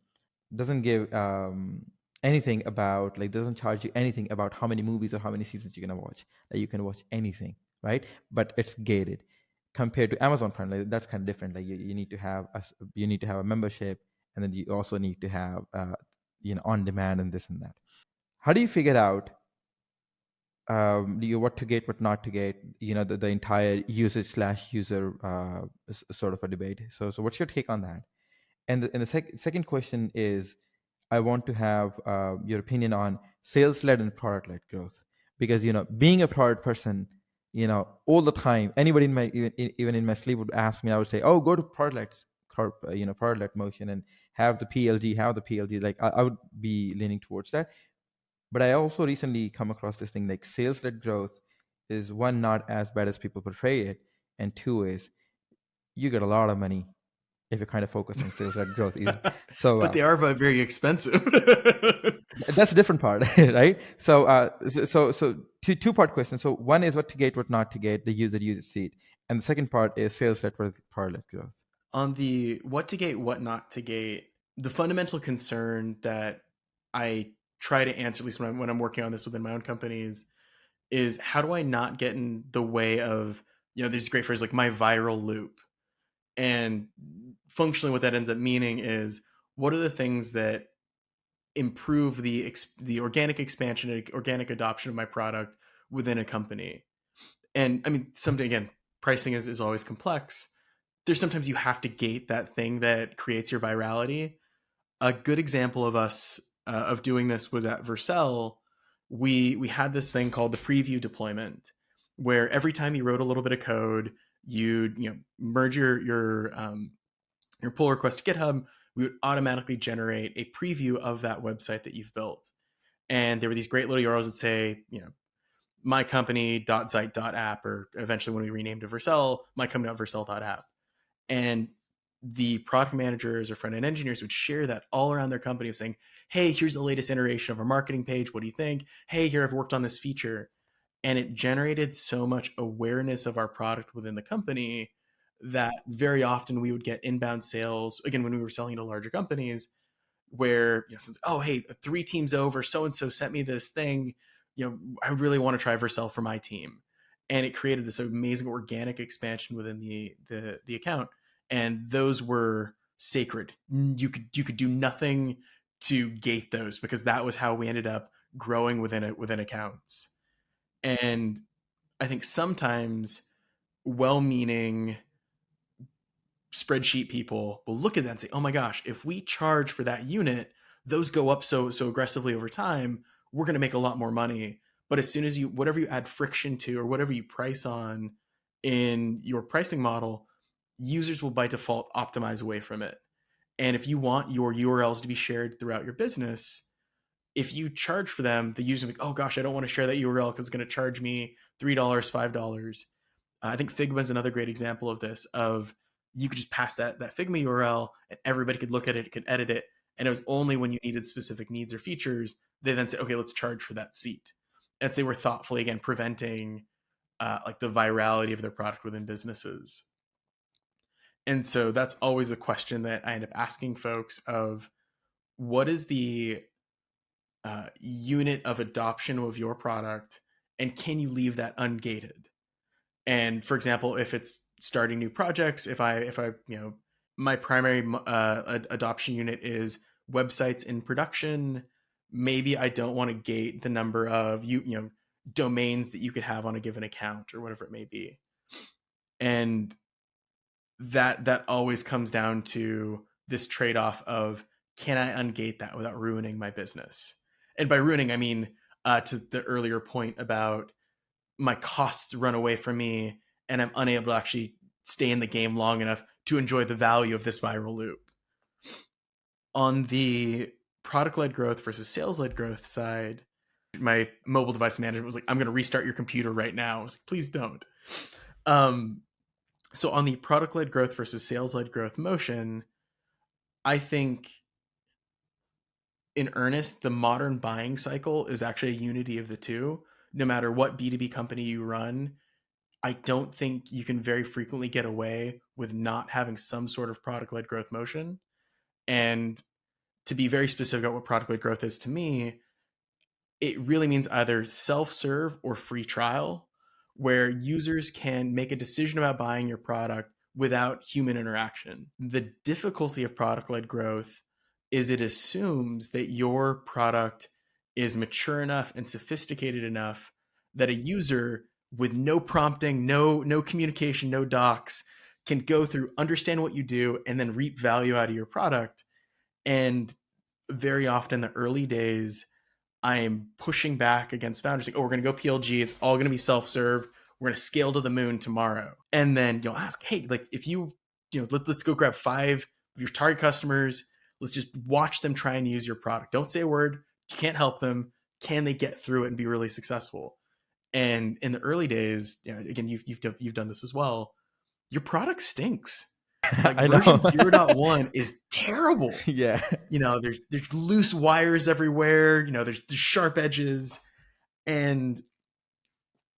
Speaker 2: doesn't give anything about, like doesn't charge you anything about how many movies or how many seasons you're going to watch. Like you can watch anything, right? But it's gated. compared to Amazon Prime. Like, that's kind of different. Like you need to have a membership, and then you also need to have on demand and this and that. How do you figure out what to get, what not to get? The entire usage/user sort of a debate. So what's your take on that? And the second question is, I want to have your opinion on sales-led and product-led growth, because being a product person, all the time, anybody in my even in my sleep would ask me. I would say, "Oh, go to product-led motion and have the PLG. Like I would be leaning towards that. But I also recently come across this thing like sales-led growth is, one, not as bad as people portray it, and two is you get a lot of money if you're kind of focused on sales-led growth either. So
Speaker 1: But they are very expensive.
Speaker 2: that's a different part, right? So two-part question. So one is what to get, what not to get, the user seat, and the second part is sales-led versus product-led growth.
Speaker 1: On the what to gate, what not to gate, the fundamental concern that I try to answer, at least when I'm working on this within my own companies, is how do I not get in the way of, there's a great phrase like my viral loop. And functionally what that ends up meaning is, what are the things that improve the organic expansion and organic adoption of my product within a company? And I mean, something, again, pricing is always complex. There's sometimes you have to gate that thing that creates your virality. A good example of us of doing this was at Vercel. We had this thing called the preview deployment, where every time you wrote a little bit of code, you'd merge your pull request to GitHub. We would automatically generate a preview of that website that you've built. And there were these great little URLs that say, mycompany.zeit.app, or eventually when we renamed to Vercel, mycompany.vercel.app. And the product managers or front-end engineers would share that all around their company of saying, hey, here's the latest iteration of our marketing page. What do you think? Hey, here, I've worked on this feature. And it generated so much awareness of our product within the company that very often we would get inbound sales, again, when we were selling to larger companies, where, oh, hey, 3 teams over, so-and-so sent me this thing. I really want to try Vercel for my team. And it created this amazing organic expansion within the account. And those were sacred. You could do nothing to gate those, because that was how we ended up growing within accounts. And I think sometimes well-meaning spreadsheet people will look at that and say, oh my gosh, if we charge for that unit, those go up so aggressively over time, we're going to make a lot more money. But as soon as whatever you add friction to, or whatever you price on in your pricing model, users will by default optimize away from it. And if you want your URLs to be shared throughout your business, if you charge for them, the user will be like, oh gosh, I don't want to share that URL because it's going to charge me $3, $5. I think Figma is another great example of this, of you could just pass that Figma URL and everybody could look at it, could edit it. And it was only when you needed specific needs or features, they then say, okay, let's charge for that seat. And so they were thoughtfully, again, preventing like the virality of their product within businesses. And so that's always a question that I end up asking folks of, what is the unit of adoption of your product, and can you leave that ungated? And for example, if it's starting new projects, if I my primary adoption unit is websites in production, maybe I don't want to gate the number of domains that you could have on a given account, or whatever it may be. And that always comes down to this trade-off of, can I ungate that without ruining my business? And by ruining, I mean, to the earlier point about my costs run away from me and I'm unable to actually stay in the game long enough to enjoy the value of this viral loop. On the product-led growth versus sales-led growth side, my mobile device management was like, I'm going to restart your computer right now. I was like, please don't. So on the product-led growth versus sales-led growth motion, I think in earnest, the modern buying cycle is actually a unity of the two. No matter what B2B company you run, I don't think you can very frequently get away with not having some sort of product-led growth motion. And to be very specific about what product-led growth is to me, it really means either self-serve or free trial, where users can make a decision about buying your product without human interaction. The difficulty of product-led growth is it assumes that your product is mature enough and sophisticated enough that a user with no prompting, no communication, no docs can go through, understand what you do, and then reap value out of your product. And very often the early days, I am pushing back against founders like, oh, we're going to go PLG. It's all going to be self-serve. We're going to scale to the moon tomorrow. And then you'll ask, hey, like if let's go grab 5 of your target customers. Let's just watch them try and use your product. Don't say a word. You can't help them. Can they get through it and be really successful? And in the early days, again, you've done this as well. Your product stinks. Like
Speaker 2: I
Speaker 1: version
Speaker 2: know.
Speaker 1: 0.1 is terrible.
Speaker 2: Yeah.
Speaker 1: There's loose wires everywhere. There's sharp edges, and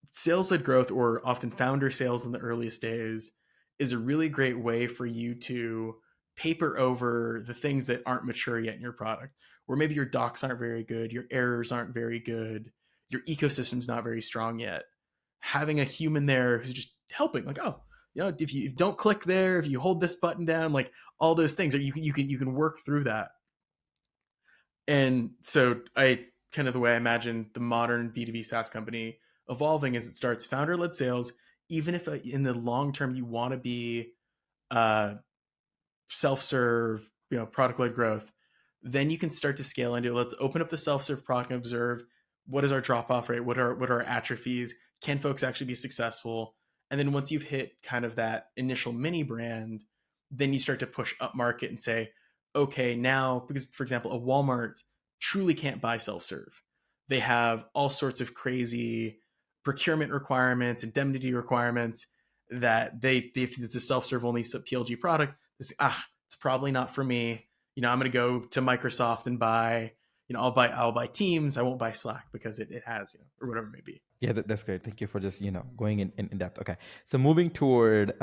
Speaker 1: sales-led growth, or often founder sales in the earliest days, is a really great way for you to paper over the things that aren't mature yet in your product, where maybe your docs aren't very good, your errors aren't very good, your ecosystem's not very strong yet. Having a human there who's just helping, like, oh, if you don't click there, if you hold this button down, like all those things, you can work through that. And so I kind of the way I imagine the modern B2B SaaS company evolving is it starts founder-led sales, even if in the long term you want to be self-serve, product-led growth, then you can start to scale into, let's open up the self-serve product and observe what is our drop-off rate, what are our atrophies, can folks actually be successful? And then once you've hit kind of that initial mini brand, then you start to push up market and say, okay, now, because for example, a Walmart truly can't buy self-serve. They have all sorts of crazy procurement requirements, indemnity requirements that if it's a self-serve only PLG product, it's probably not for me. I'm going to go to Microsoft and buy, I'll buy Teams. I won't buy Slack because it has, or whatever it may be.
Speaker 2: Yeah, that's great. Thank you for just, going in depth. Okay. So moving toward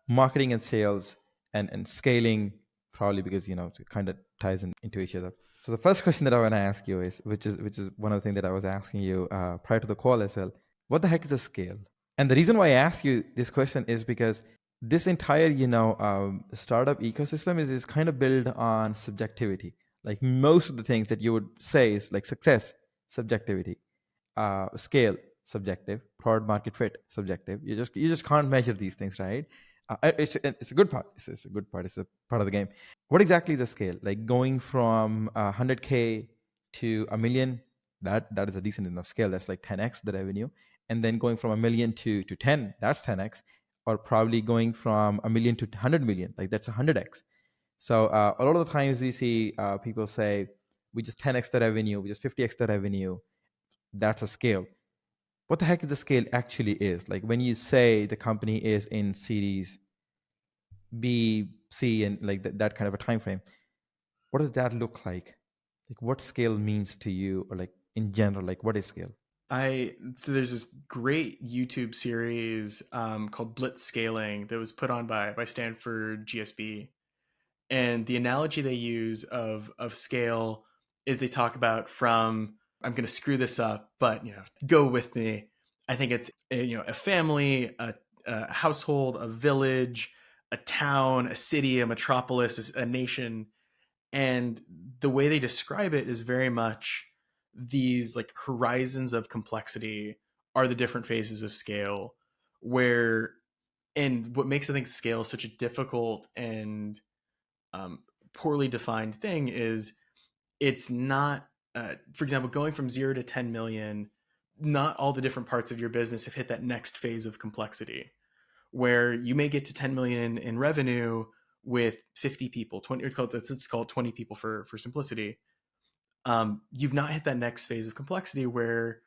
Speaker 2: marketing and sales and scaling, probably because, it kind of ties into each other. So the first question that I want to ask you is, which is one of the things that I was asking you prior to the call as well. What the heck is a scale? And the reason why I ask you this question is because this entire, startup ecosystem is kind of built on subjectivity. Like most of the things that you would say is like success, subjectivity, scale, subjective, product market fit, subjective. You just can't measure these things, right? It's a good part. It's a good part. It's a part of the game. What exactly is the scale? Like going from 100K to a million, that is a decent enough scale. That's like 10x the revenue. And then going from a million to 10, that's 10x. Or probably going from a million to 100 million, like that's 100x. So a lot of the times we see people say, we just 10x the revenue, we just 50x the revenue. That's a scale. What the heck is the scale actually is? Like when you say the company is in series B, C, and like that kind of a time frame, what does that look like? Like what scale means to you, or like in general, like what is scale?
Speaker 1: So there's this great YouTube series called Blitz Scaling that was put on by Stanford GSB. And the analogy they use of scale is they talk about from, I'm going to screw this up, but go with me. I think it's a family, a household, a village, a town, a city, a metropolis, a nation. And the way they describe it is very much these like horizons of complexity are the different phases of scale, and what makes I think scale such a difficult and poorly defined thing is it's not, for example, going from 0 to 10 million, not all the different parts of your business have hit that next phase of complexity where you may get to 10 million in revenue with 50 people, 20, let's call it 20 people for simplicity. You've not hit that next phase of complexity where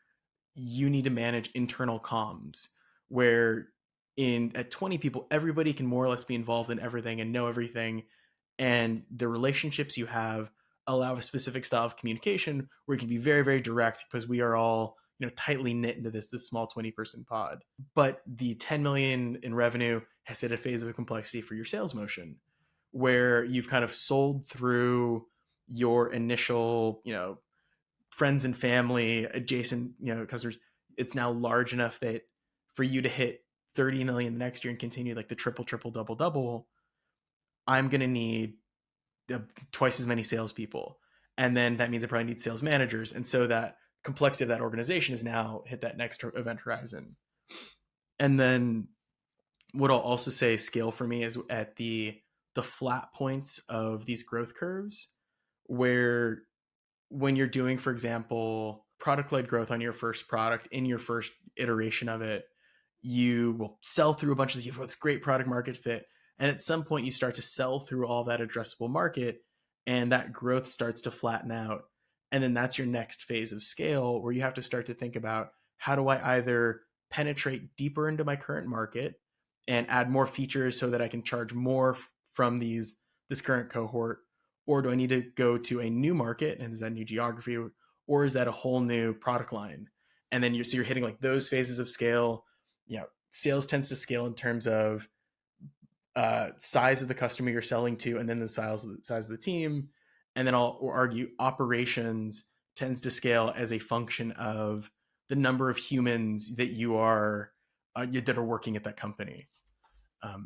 Speaker 1: you need to manage internal comms, where at 20 people, everybody can more or less be involved in everything and know everything. And the relationships you have allow a specific style of communication where you can be very, very direct because we are all tightly knit into this small 20-person pod. But the 10 million in revenue has hit a phase of complexity for your sales motion where you've kind of sold through your initial, friends and family, adjacent, customers. It's now large enough that for you to hit 30 million the next year and continue like the triple, triple, double, double, I'm going to need twice as many salespeople. And then that means I probably need sales managers. And so that complexity of that organization is now hit that next event horizon. And then what I'll also say scale for me is at the flat points of these growth curves, where when you're doing, for example, product led growth on your first product in your first iteration of it, you will sell through a bunch of this great product market fit. And at some point you start to sell through all that addressable market and that growth starts to flatten out. And then that's your next phase of scale where you have to start to think about, how do I either penetrate deeper into my current market and add more features so that I can charge more from this current cohort, or do I need to go to a new market, and is that new geography, or is that a whole new product line? And then you're hitting like those phases of scale. Sales tends to scale in terms of size of the customer you're selling to, and then the size of the team. And then I'll argue operations tends to scale as a function of the number of humans that you are that are working at that company.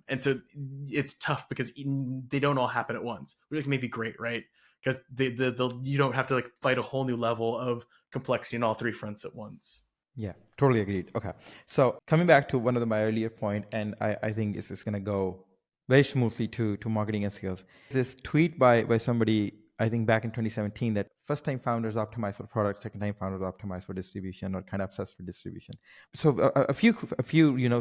Speaker 1: And so it's tough because they don't all happen at once, which may be great, right? Because you don't have to like fight a whole new level of complexity in all three fronts at once.
Speaker 2: Yeah, totally agreed. Okay. So coming back to one of my earlier point, and I think this is going to go very smoothly to marketing and sales. This tweet by somebody, I think back in 2017, that first time founders optimize for product, second time founders optimize for distribution, or kind of obsessed for distribution. So a few,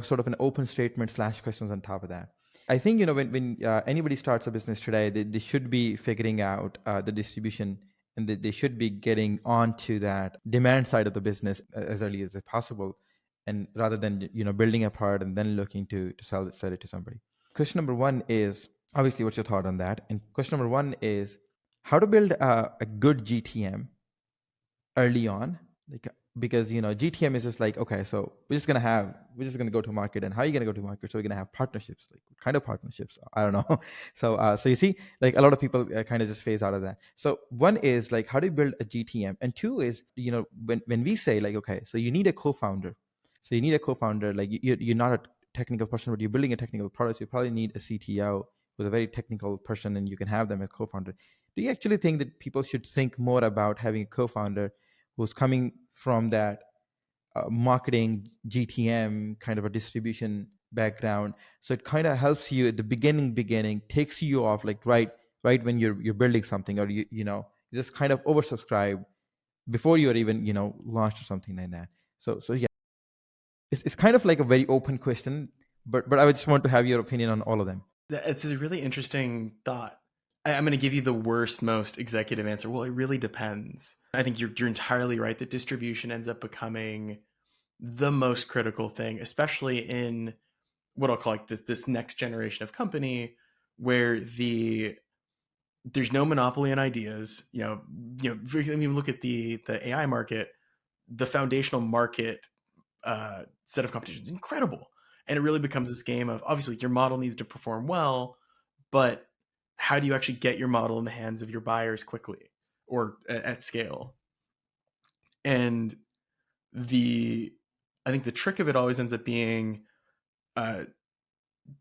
Speaker 2: sort of an open statement / questions on top of that. I think, when anybody starts a business today, they should be figuring out the distribution, and they should be getting onto that demand side of the business as early as possible, and rather than building a product and then looking to sell it to somebody. Question number one is, obviously, what's your thought on that? And question number one is, how to build a good GTM early on, because GTM is just like, okay, so we're just gonna go to market, and how are you gonna go to market? So we're gonna have partnerships. Like, what kind of partnerships? I don't know. So you see, like, a lot of people kind of just phase out of that. So one is like, how do you build a GTM? And two is, when we say like, okay, so you need a co-founder. So you need a co-founder. Like, you're not a technical person, but you're building a technical product. So you probably need a CTO who's a very technical person, and you can have them as co-founder. Do you actually think that people should think more about having a co-founder who's coming from that marketing, GTM, kind of a distribution background? So it kind of helps you at the beginning, takes you off like right when you're building something, or you just kind of oversubscribe before you're even launched or something like that. So yeah, it's kind of like a very open question, but I would just want to have your opinion on all of them.
Speaker 1: It's a really interesting thought. I'm going to give you the worst, most executive answer. Well, it really depends. I think you're entirely right that distribution ends up becoming the most critical thing, especially in what I'll call like this next generation of company, where there's no monopoly on ideas. I mean, look at the AI market. The foundational market set of competition is incredible, and it really becomes this game of, obviously your model needs to perform well, but how do you actually get your model in the hands of your buyers quickly or at scale? And I think the trick of it always ends up being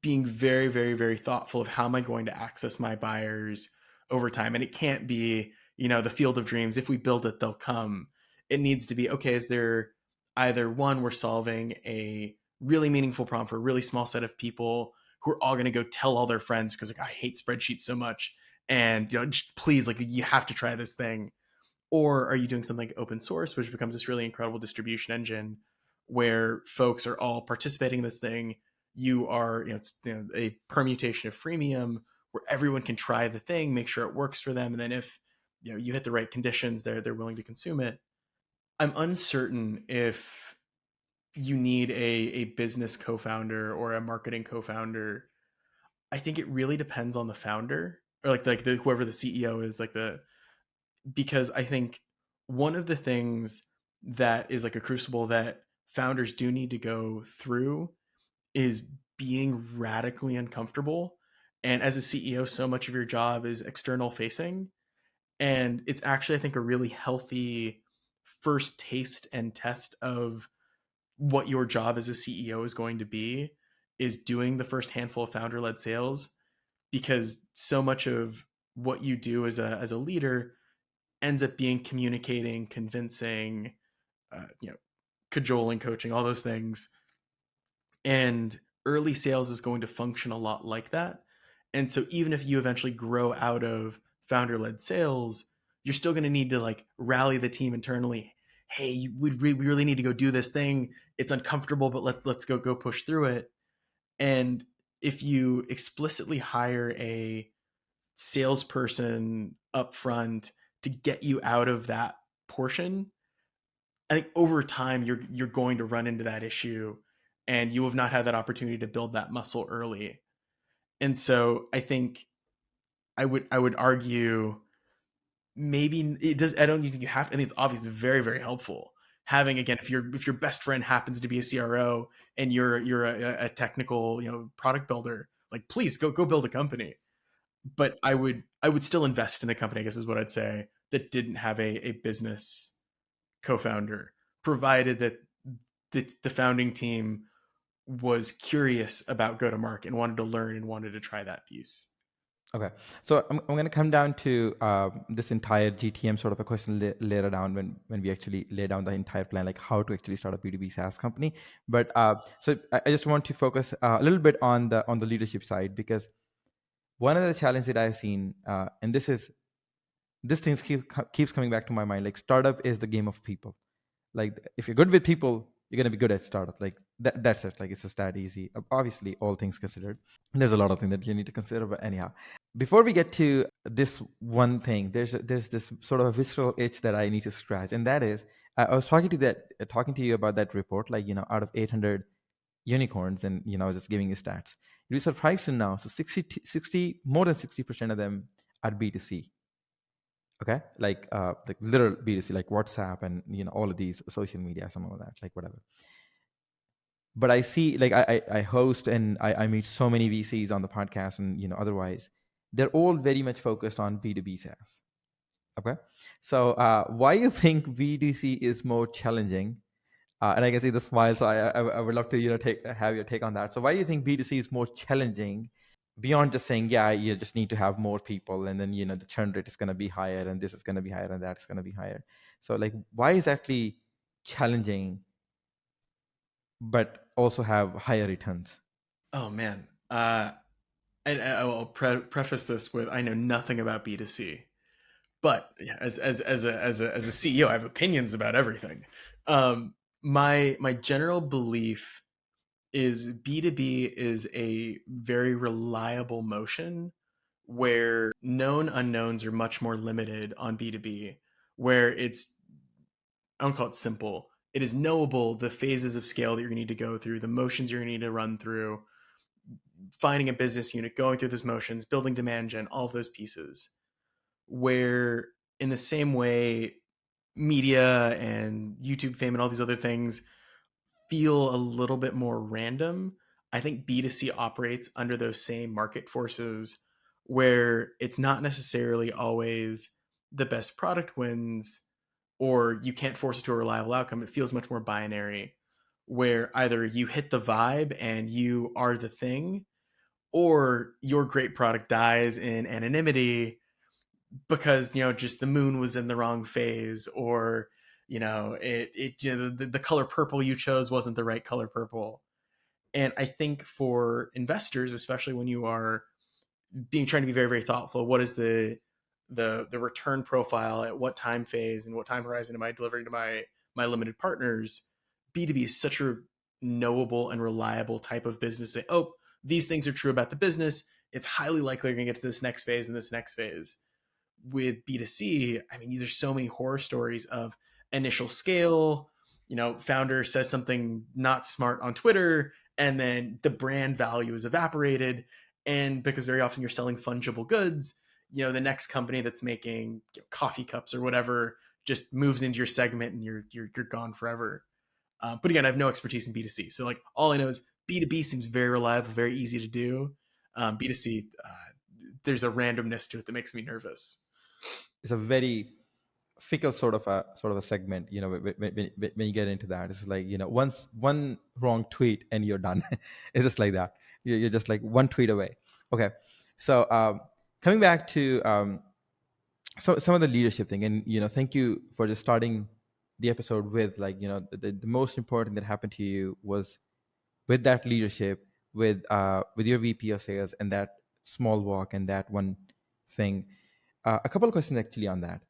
Speaker 1: very, very, very thoughtful of how am I going to access my buyers over time. And it can't be, the field of dreams. If we build it, they'll come. It needs to be, okay, is there either one, we're solving a really meaningful problem for a really small set of people who are all going to go tell all their friends because like, I hate spreadsheets so much. And, just please, like, you have to try this thing. Or are you doing something open source, which becomes this really incredible distribution engine where folks are all participating in this thing? You are, it's a permutation of freemium where everyone can try the thing, make sure it works for them, and then if you hit the right conditions, they're willing to consume it. I'm uncertain if you need a business co-founder or a marketing co-founder. I think it really depends on the founder, or like whoever the CEO is, because I think one of the things that is like a crucible that founders do need to go through is being radically uncomfortable. And as a CEO, so much of your job is external facing. And it's actually, I think, a really healthy first taste and test of what your job as a CEO is going to be is doing the first handful of founder-led sales, because so much of what you do as a leader ends up being communicating, convincing, cajoling, coaching, all those things. And early sales is going to function a lot like that. And so even if you eventually grow out of founder-led sales, you're still going to need to like rally the team internally. Hey, we really need to go do this thing. It's uncomfortable, but let's go push through it. And if you explicitly hire a salesperson up front to get you out of that portion, I think over time you're going to run into that issue, and you have not had that opportunity to build that muscle early. And so I think I would argue maybe it does. I don't think you have. I think it's obviously very very helpful having, again, if your best friend happens to be a CRO and you're a technical product builder, like please go build a company. But I would still invest in a company, I guess is what I'd say, that didn't have a business co-founder, provided that the founding team was curious about go to market and wanted to learn and wanted to try that piece.
Speaker 2: Okay, so I'm going to come down to this entire GTM sort of a question later down when we actually lay down the entire plan, like how to actually start a B2B SaaS company. But so I just want to focus a little bit on the leadership side, because one of the challenges that I've seen, and this thing keeps coming back to my mind, like startup is the game of people. Like if you're good with people, you're going to be good at startup. Like that's it. Like it's just that easy. Obviously, all things considered, there's a lot of things that you need to consider. But anyhow, before we get to this one thing, there's this sort of a visceral itch that I need to scratch, and that is I was talking to you about that report. Like out of 800 unicorns, and I was just giving you stats. You'd be surprised to know. So 60 more than 60% of them are B2C. Okay, like literal B2C, like WhatsApp and all of these social media, some of that, like whatever. But I see, like I host and I meet so many VCs on the podcast, and otherwise they're all very much focused on B2B SaaS. Okay, so why you think B2C is more challenging? And I can see the smile, so I would love to have your take on that. So why do you think B2C is more challenging, beyond just saying, yeah, you just need to have more people, and then the churn rate is going to be higher, and this is going to be higher, and that's going to be higher? So like, why is actually challenging but also have higher returns?
Speaker 1: Oh man, and I will preface this with, I know nothing about B2C, but yeah, as a CEO, I have opinions about everything. My general belief is B2B is a very reliable motion, where known unknowns are much more limited on B2B, where I don't call it simple. It is knowable the phases of scale that you're going to need to go through, the motions you're going to need to run through, finding a business unit, going through those motions, building demand gen, all of those pieces. Where in the same way, media and YouTube fame and all these other things feel a little bit more random, I think B2C operates under those same market forces, where it's not necessarily always the best product wins, or you can't force it to a reliable outcome. It feels much more binary, where either you hit the vibe and you are the thing, or your great product dies in anonymity because just the moon was in the wrong phase, or the color purple you chose wasn't the right color purple. And I think for investors, especially when you are trying to be very very thoughtful, what is the return profile at what time phase and what time horizon am I delivering to my limited partners? B2B is such a knowable and reliable type of business. Say, oh, these things are true about the business, it's highly likely you're going to get to this next phase and this next phase. With B2C, I mean, there's so many horror stories of initial scale, founder says something not smart on Twitter, and then the brand value is evaporated. And because very often you're selling fungible goods, the next company that's making coffee cups or whatever just moves into your segment, and you're gone forever. But again, I have no expertise in B2C, so like all I know is B2B seems very reliable, very easy to do. B2C, there's a randomness to it that makes me nervous.
Speaker 2: It's a very fickle sort of a segment. When you get into that, it's like, once one wrong tweet and you're done. It's just like that. You're just like one tweet away. Okay, so coming back to so some of the leadership thing, and thank you for just starting the episode with, like, the most important that happened to you was with that leadership, with your VP of sales, and that small walk and that one thing. A couple of questions actually on that.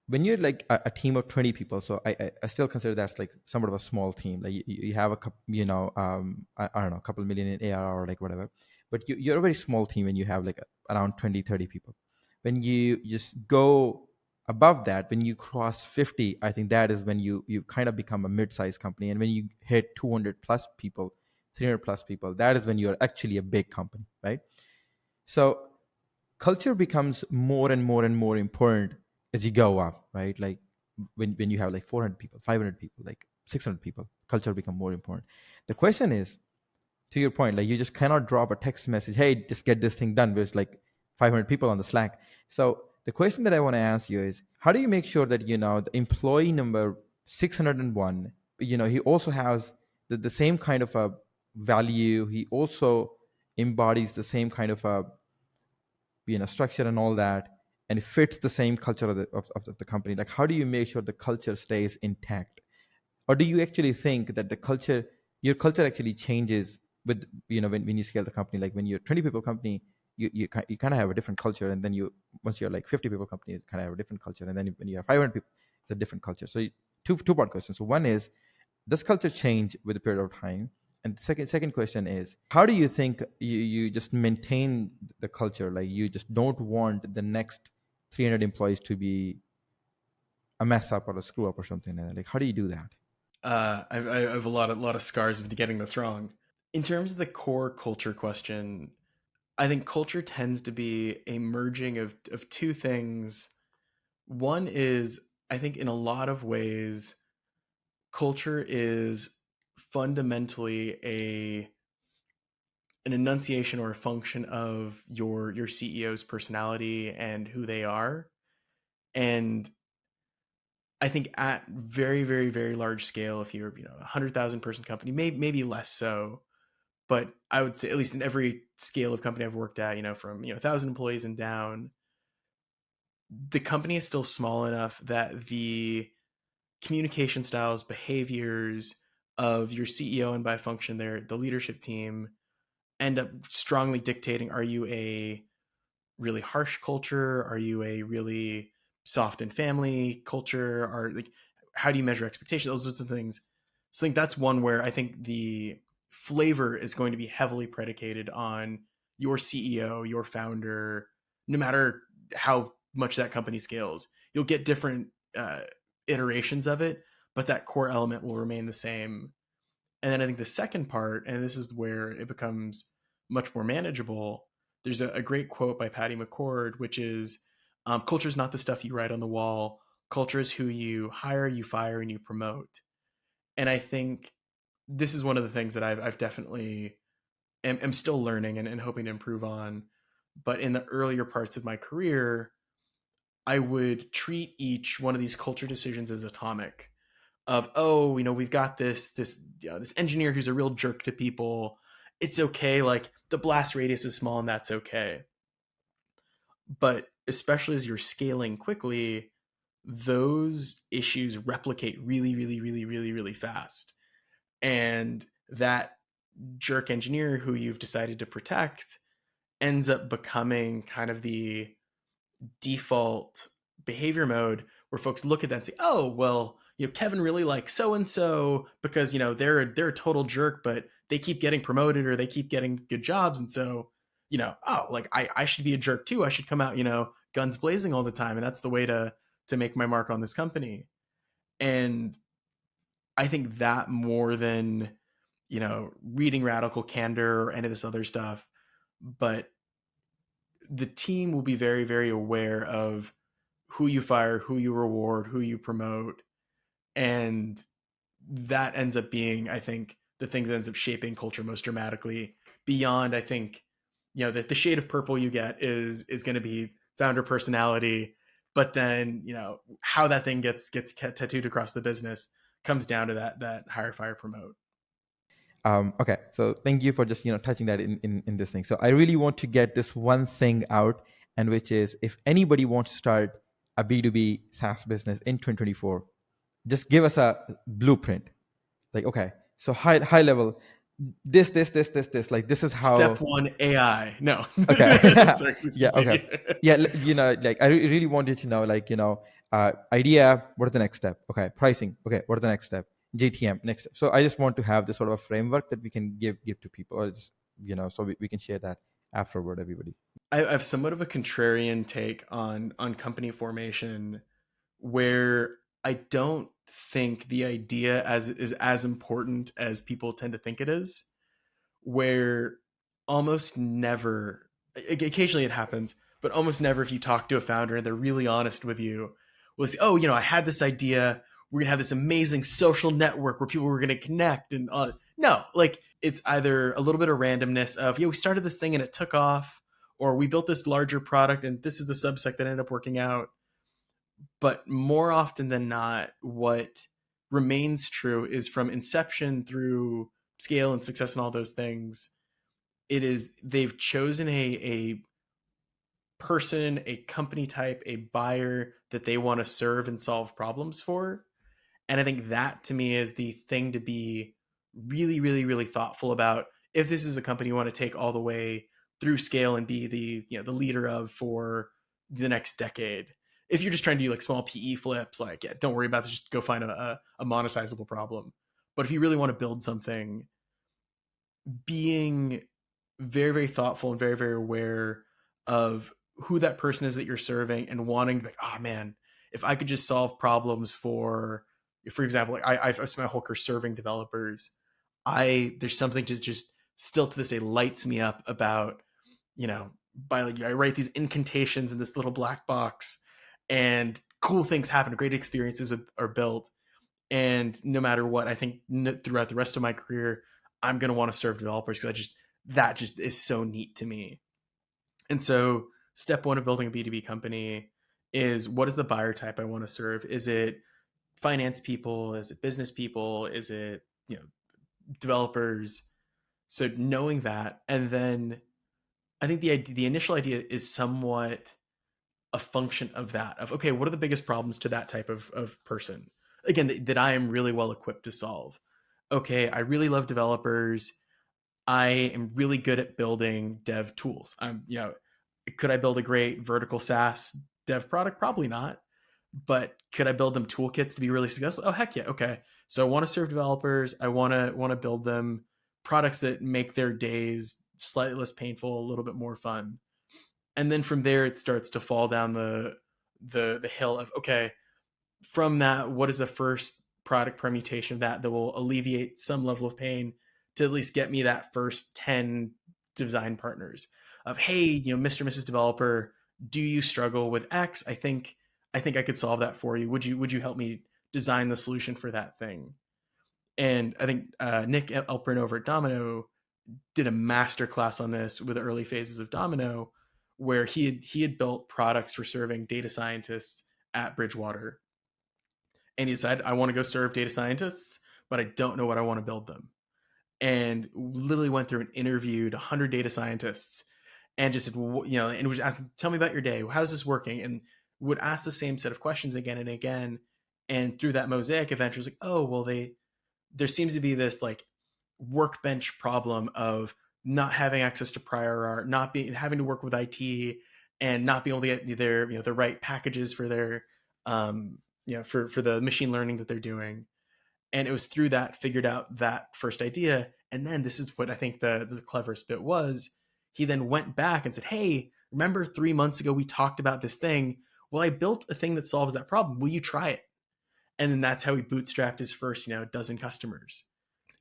Speaker 2: When you're like a team of 20 people, so I still consider that's like somewhat of a small team. Like you have a couple, I don't know, a couple million in ARR or like whatever, but you're a very small team and you have like around 20, 30 people. When you just go above that, when you cross 50, I think that is when you kind of become a mid-sized company. And when you hit 200 plus people, 300 plus people, that is when you're actually a big company, right? So culture becomes more and more and more important as you go up, right? Like when you have like 400 people, 500 people, like 600 people, culture become more important. The question is, to your point, like you just cannot drop a text message, hey, just get this thing done, with like 500 people on the Slack. So the question that I want to ask you is, how do you make sure that the employee number 601, he also has the same kind of a value, he also embodies the same kind of a structure and all that, and it fits the same culture of the company? Like, how do you make sure the culture stays intact? Or do you actually think that your culture actually changes with, when you scale the company? Like when you're 20 people company, you kind of have a different culture, and then once you're like 50 people company, you kind of have a different culture, and then when you have 500 people, it's a different culture. So two-part question. So one is, does culture change with the period of time? And the second question is, how do you think you just maintain the culture? Like you just don't want the next 300 employees to be a mess up or a screw up or something like that. Like, how do you do that?
Speaker 1: I have a lot of scars of getting this wrong. In terms of the core culture question, I think culture tends to be a merging of two things. One is, I think in a lot of ways, culture is fundamentally an enunciation or a function of your CEO's personality and who they are. And I think at very, very, very large scale, if you're 100,000 person company, maybe less so, but I would say at least in every scale of company I've worked at, from 1,000 employees and down, the company is still small enough that the communication styles, behaviors of your CEO and by function the leadership team end up strongly dictating, are you a really harsh culture? Are you a really soft and family culture? Or like, how do you measure expectation? Those sorts of things. So I think that's one where I think the flavor is going to be heavily predicated on your CEO, your founder, no matter how much that company scales. You'll get different iterations of it, but that core element will remain the same. And then I think the second part, and this is where it becomes much more manageable, there's a great quote by Patty McCord, which is, culture is not the stuff you write on the wall. Culture is who you hire, you fire, and you promote. And I think this is one of the things that I've definitely am still learning and hoping to improve on. But in the earlier parts of my career, I would treat each one of these culture decisions as atomic. Of, oh, we've got this engineer who's a real jerk to people. It's okay, like the blast radius is small and that's okay. But especially as you're scaling quickly, those issues replicate really, really, really, really, really fast. And that jerk engineer who you've decided to protect ends up becoming kind of the default behavior mode, where folks look at that and say, oh, well, Kevin really likes so and so because they're a total jerk, but they keep getting promoted or they keep getting good jobs, and so oh, like I should be a jerk too. I should come out guns blazing all the time, and that's the way to make my mark on this company. And I think that more than reading Radical Candor or any of this other stuff, but the team will be very, very aware of who you fire, who you reward, who you promote. And that ends up being, I think, the thing that ends up shaping culture most dramatically beyond, I think, that the shade of purple you get is going to be founder personality. But then, how that thing gets tattooed across the business comes down to that hire, fire, promote.
Speaker 2: Okay, so thank you for just touching that in this thing. So I really want to get this one thing out, and which is, if anybody wants to start a B2B SaaS business in 2024, just give us a blueprint. Like, okay, so high level, this, like this is
Speaker 1: Step
Speaker 2: how.
Speaker 1: one, AI. No.
Speaker 2: Okay.
Speaker 1: Sorry, please
Speaker 2: Yeah. Okay.
Speaker 1: continue.
Speaker 2: Yeah. Like I really wanted to know, like, idea. What are the next step? Okay. Pricing. Okay. What are the next step? JTM. Next step. So I just want to have this sort of a framework that we can give to people, or just, so we can share that afterward, everybody.
Speaker 1: I have somewhat of a contrarian take on company formation, where I don't think the idea is as important as people tend to think it is. Where almost never, occasionally it happens, but almost never, if you talk to a founder and they're really honest with you, will say, "Oh, I had this idea. We're gonna have this amazing social network where people were gonna connect." And no, like, it's either a little bit of randomness of, we started this thing and it took off, or we built this larger product and this is the subsect that ended up working out. But more often than not, what remains true is, from inception through scale and success and all those things, it is, they've chosen a person, a company type, a buyer that they want to serve and solve problems for. And I think that, to me, is the thing to be really, really, really thoughtful about if this is a company you want to take all the way through scale and be the leader of for the next decade. If you're just trying to do like small PE flips, like, don't worry about this, just go find a monetizable problem. But if you really want to build something, being very, very thoughtful and very, very aware of who that person is that you're serving, and wanting to be like, oh man, if I could just solve problems for example, like I've spent my whole career serving developers. There's something just still to this day lights me up about, by like, I write these incantations in this little black box, and cool things happen, great experiences are built. And no matter what, I think throughout the rest of my career, I'm going to want to serve developers, because that just is so neat to me. And so step one of building a B2B company is, what is the buyer type I want to serve? Is it finance people? Is it business people? Is it, developers? So knowing that, and then I think the initial idea is somewhat a function of that, of, okay, what are the biggest problems to that type of person? Again, that I am really well equipped to solve. Okay, I really love developers. I am really good at building dev tools. Could I build a great vertical SaaS dev product? Probably not. But could I build them toolkits to be really successful? Oh, heck yeah. Okay. So I want to serve developers. I want to build them products that make their days slightly less painful, a little bit more fun. And then from there, it starts to fall down the hill of, okay, from that, what is the first product permutation of that will alleviate some level of pain to at least get me that first 10 design partners of, hey, Mr. and Mrs. Developer, do you struggle with X? I think I could solve that for you. Would you help me design the solution for that thing? And I think Nick Elprin over at Domino did a master class on this with the early phases of Domino, where he had built products for serving data scientists at Bridgewater. And he said, I want to go serve data scientists, but I don't know what I want to build them. And literally went through and interviewed 100 data scientists, and just said, and would ask, tell me about your day. How's this working? And would ask the same set of questions again and again. And through that mosaic, eventually was like, oh, well, there seems to be this like workbench problem of not having access to prior art, having to work with IT, and not being able to get their, the right packages for their, for the machine learning that they're doing. And it was through that, figured out that first idea. And then this is what I think the cleverest bit was. He then went back and said, hey, remember 3 months ago, we talked about this thing. Well, I built a thing that solves that problem. Will you try it? And then that's how he bootstrapped his first, dozen customers.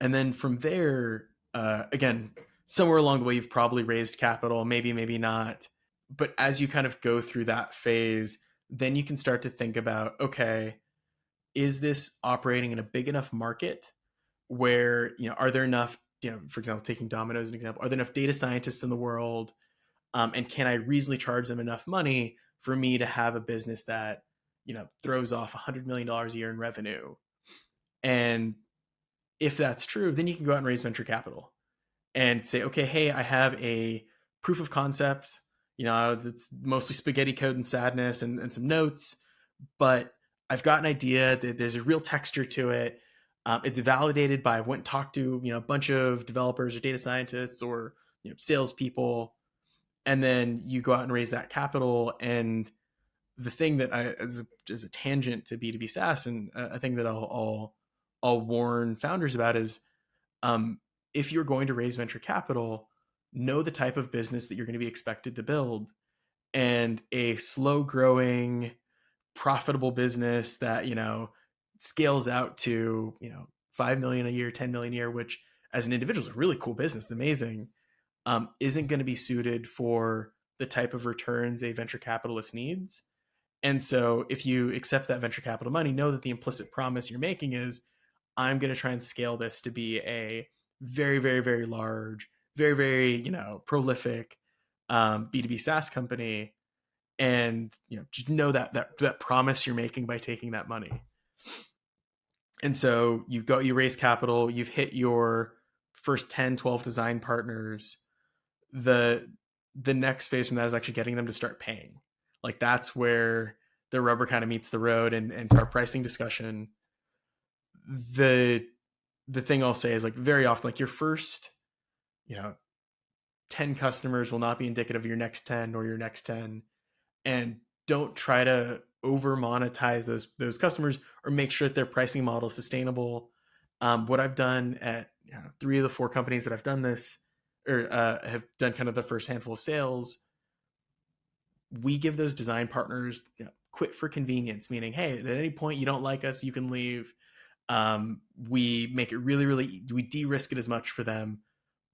Speaker 1: And then from there, again, somewhere along the way, you've probably raised capital, maybe not. But as you kind of go through that phase, then you can start to think about, okay, is this operating in a big enough market where, are there enough, for example, taking Domino as an example, are there enough data scientists in the world? And can I reasonably charge them enough money for me to have a business that, throws off $100 million a year in revenue? And if that's true, then you can go out and raise venture capital and say, okay, hey, I have a proof of concept, that's mostly spaghetti code and sadness and some notes, but I've got an idea that there's a real texture to it. It's validated by, I went and talked to, a bunch of developers or data scientists or, salespeople. And then you go out and raise that capital. And the thing that as a tangent to B2B SaaS, and a thing that I'll warn founders about is, if you're going to raise venture capital, know the type of business that you're going to be expected to build. And a slow growing, profitable business that, scales out to, 5 million a year, 10 million a year, which as an individual is a really cool business. It's amazing. Isn't going to be suited for the type of returns a venture capitalist needs. And so if you accept that venture capital money, know that the implicit promise you're making is, I'm going to try and scale this to be a very, very, very large, very, very, prolific B2B SaaS company. And, just know that promise you're making by taking that money. And so you raise capital, you've hit your first 10, 12 design partners. The next phase from that is actually getting them to start paying. Like, that's where the rubber kind of meets the road, and to our pricing discussion, the thing I'll say is, like, very often, like, your first, 10 customers will not be indicative of your next 10 or your next 10. And don't try to over monetize those customers, or make sure that their pricing model is sustainable. What I've done at 3 of the 4 companies that I've done this, or have done kind of the first handful of sales, we give those design partners, quit for convenience, meaning, hey, at any point you don't like us, you can leave. We make it really, really, we de-risk it as much for them.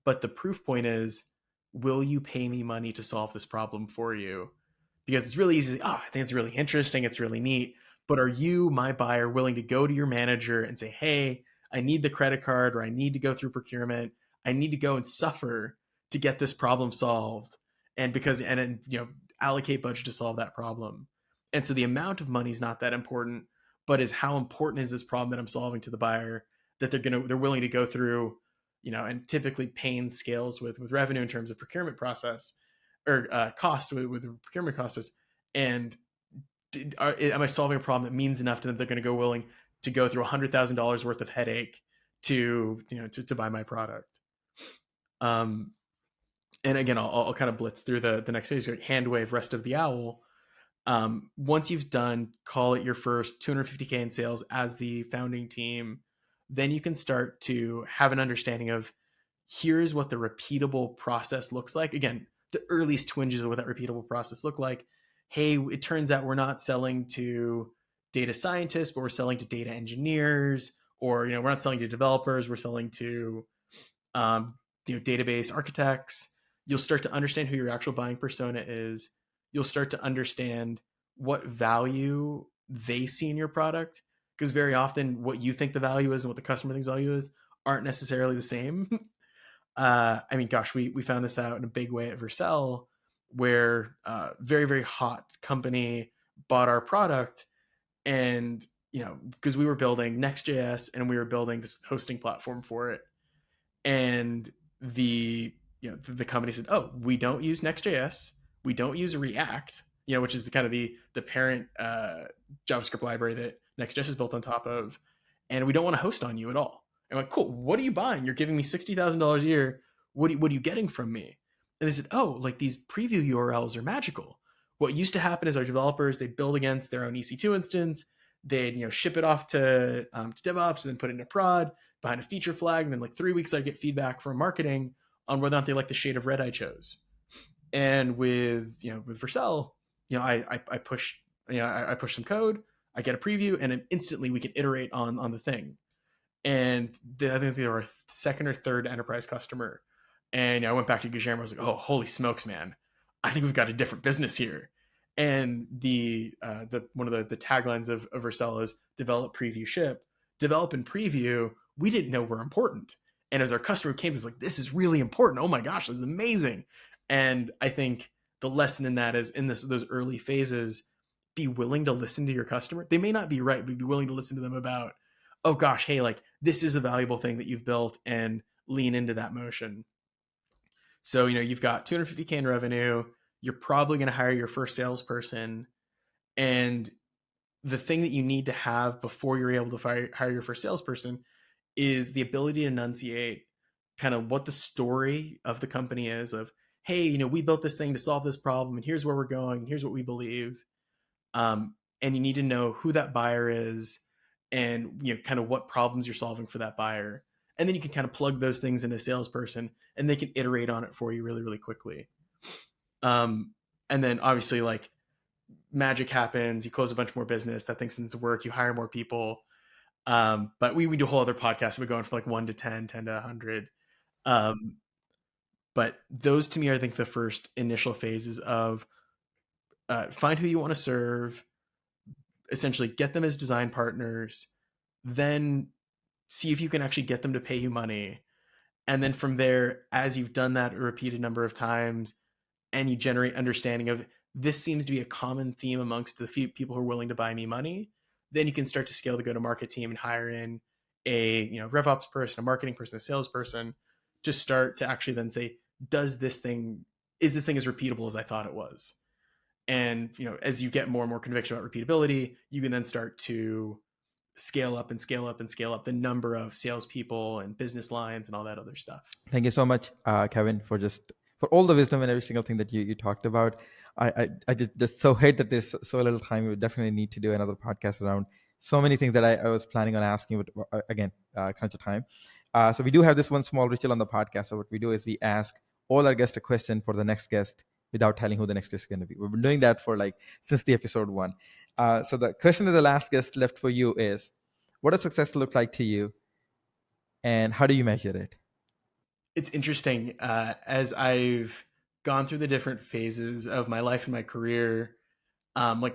Speaker 1: But the proof point is, will you pay me money to solve this problem for you? Because it's really easy. I think it's really interesting. It's really neat. But are you, my buyer, willing to go to your manager and say, hey, I need the credit card, or I need to go through procurement. I need to go and suffer to get this problem solved. And allocate budget to solve that problem. And so the amount of money is not that important, but is how important is this problem that I'm solving to the buyer, that they're willing to go through, and typically pain scales with revenue in terms of procurement process, or cost with the procurement costs. And am I solving a problem that means enough to them that they're going to go willing to go through $100,000 worth of headache to buy my product? And again, I'll kind of blitz through the next phase, like hand wave, rest of the owl. Once you've done, call it your first $250K in sales as the founding team, then you can start to have an understanding of, here's what the repeatable process looks like. Again, the earliest twinges of what that repeatable process look like. Hey, it turns out we're not selling to data scientists, but we're selling to data engineers, or, we're not selling to developers, we're selling to, database architects. You'll start to understand who your actual buying persona is. You'll start to understand what value they see in your product, because very often what you think the value is and what the customer thinks value is aren't necessarily the same. We found this out in a big way at Vercel, where a very, very hot company bought our product, and, because we were building Next.js and we were building this hosting platform for it. And the company said, oh, we don't use Next.js. We don't use React, which is the kind of the parent JavaScript library that Next.js is built on top of. And we don't want to host on you at all. And I'm like, cool, what are you buying? You're giving me $60,000 a year. What are you getting from me? And they said, oh, like, these preview URLs are magical. What used to happen is our developers, they'd build against their own EC2 instance. They'd, ship it off to DevOps, and then put it into prod behind a feature flag. And then, like, 3 weeks, I'd get feedback from marketing on whether or not they like the shade of red I chose. And with Vercel, I push some code, I get a preview, and then instantly we can iterate on the thing. And I think they were a second or third enterprise customer. And I went back to Guillermo. I was like, oh, holy smokes, man. I think we've got a different business here. And the one of the taglines of Vercel is develop, preview, ship. Develop and preview, we didn't know were important. And as our customer came, it was like, this is really important. Oh my gosh, this is amazing. And I think the lesson in that is in those early phases, be willing to listen to your customer. They may not be right, but be willing to listen to them about, oh gosh, hey, like this is a valuable thing that you've built, and lean into that motion. So, you've got 250K in revenue. You're probably going to hire your first salesperson. And the thing that you need to have before you're able to hire your first salesperson is the ability to enunciate kind of what the story of the company is of, hey, we built this thing to solve this problem, and here's where we're going, and here's what we believe. And you need to know who that buyer is, and kind of what problems you're solving for that buyer. And then you can kind of plug those things into a salesperson, and they can iterate on it for you really, really quickly. And then obviously, like, magic happens, you close a bunch more business, that thing seems to work, you hire more people. But we do a whole other podcast. We're going from like 1 to 10 to 100. But those to me are, I think, the first initial phases of find who you want to serve, essentially get them as design partners, then see if you can actually get them to pay you money. And then from there, as you've done that a repeated number of times and you generate understanding of this seems to be a common theme amongst the few people who are willing to buy me money, then you can start to scale the go-to-market team and hire in a RevOps person, a marketing person, a salesperson to start to actually then say, is this thing as repeatable as I thought it was? And as you get more and more conviction about repeatability, you can then start to scale up and scale up and scale up the number of salespeople and business lines and all that other stuff.
Speaker 2: Thank you so much, Kevin, for all the wisdom and every single thing that you talked about. I just so hate that there's so little time. We would definitely need to do another podcast around so many things that I was planning on asking, but again, crunch of time. So we do have this one small ritual on the podcast. So what we do is we ask all our guests a question for the next guest without telling who the next guest is going to be. We've been doing that for since the episode 1. So the question that the last guest left for you is, what does success look like to you, and how do you measure it?
Speaker 1: It's interesting. As I've gone through the different phases of my life and my career,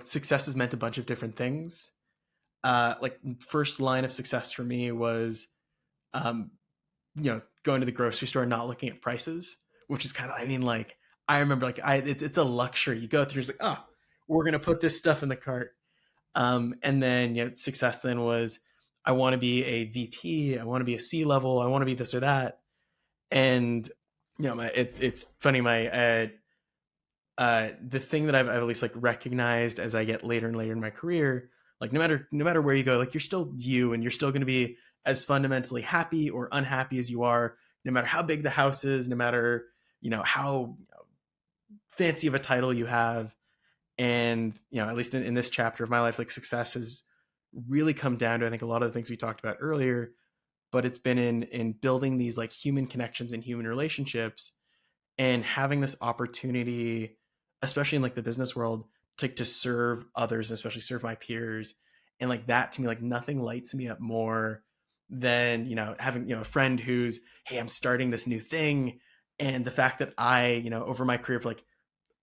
Speaker 1: success has meant a bunch of different things. First line of success for me was, going to the grocery store and not looking at prices, which is kind of, I remember it's a luxury. You go through, it's like, oh, we're going to put this stuff in the cart. And then, success then was, I want to be a VP. I want to be a C-level. I want to be this or that. And, it's funny, the thing that I've at least recognized as I get later and later in my career, no matter where you go, you're still you, and you're still going to be as fundamentally happy or unhappy as you are, no matter how big the house is, no matter, how fancy of a title you have. And, at least in this chapter of my life, success has really come down to, I think, a lot of the things we talked about earlier, but it's been in building these human connections and human relationships, and having this opportunity, especially in the business world, to serve others, and especially serve my peers. And that to me, nothing lights me up more than, having, a friend who's, hey, I'm starting this new thing. And the fact that I, over my career have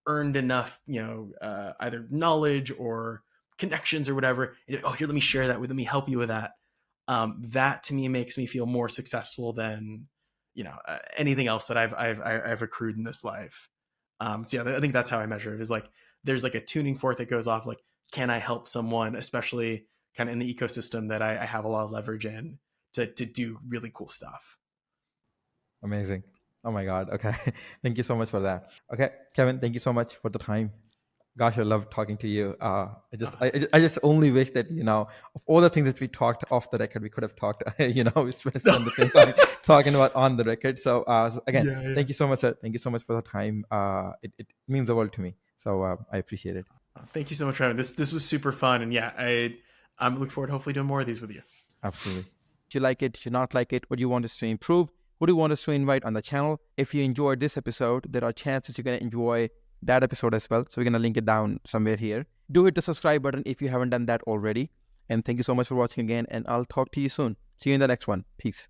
Speaker 1: earned enough, either knowledge or connections or whatever. And, oh, here, let me share that with, let me help you with that. That to me makes me feel more successful than, anything else that I've accrued in this life. So yeah, I think that's how I measure it, is there's a tuning fork that goes off, can I help someone, especially kind of in the ecosystem that I have a lot of leverage in to do really cool stuff.
Speaker 2: Amazing. Oh my God. Okay. Thank you so much for that. Okay, Kevin, thank you so much for the time. Gosh, I love talking to you. I just only wish that, of all the things that we talked off the record, we could have talked, we spent the same time talking about on the record. So again, Thank you so much, sir. Thank you so much for the time. It means the world to me. So I appreciate it.
Speaker 1: Thank you so much for having me. This was super fun. And yeah, I'm looking forward to hopefully doing more of these with you.
Speaker 2: Absolutely. Should you like it? Should not like it? What do you want us to improve? Who do you want us to invite on the channel? If you enjoyed this episode, there are chances you're going to enjoy that episode as well. So we're going to link it down somewhere here. Do hit the subscribe button if you haven't done that already. And thank you so much for watching again. And I'll talk to you soon. See you in the next one. Peace.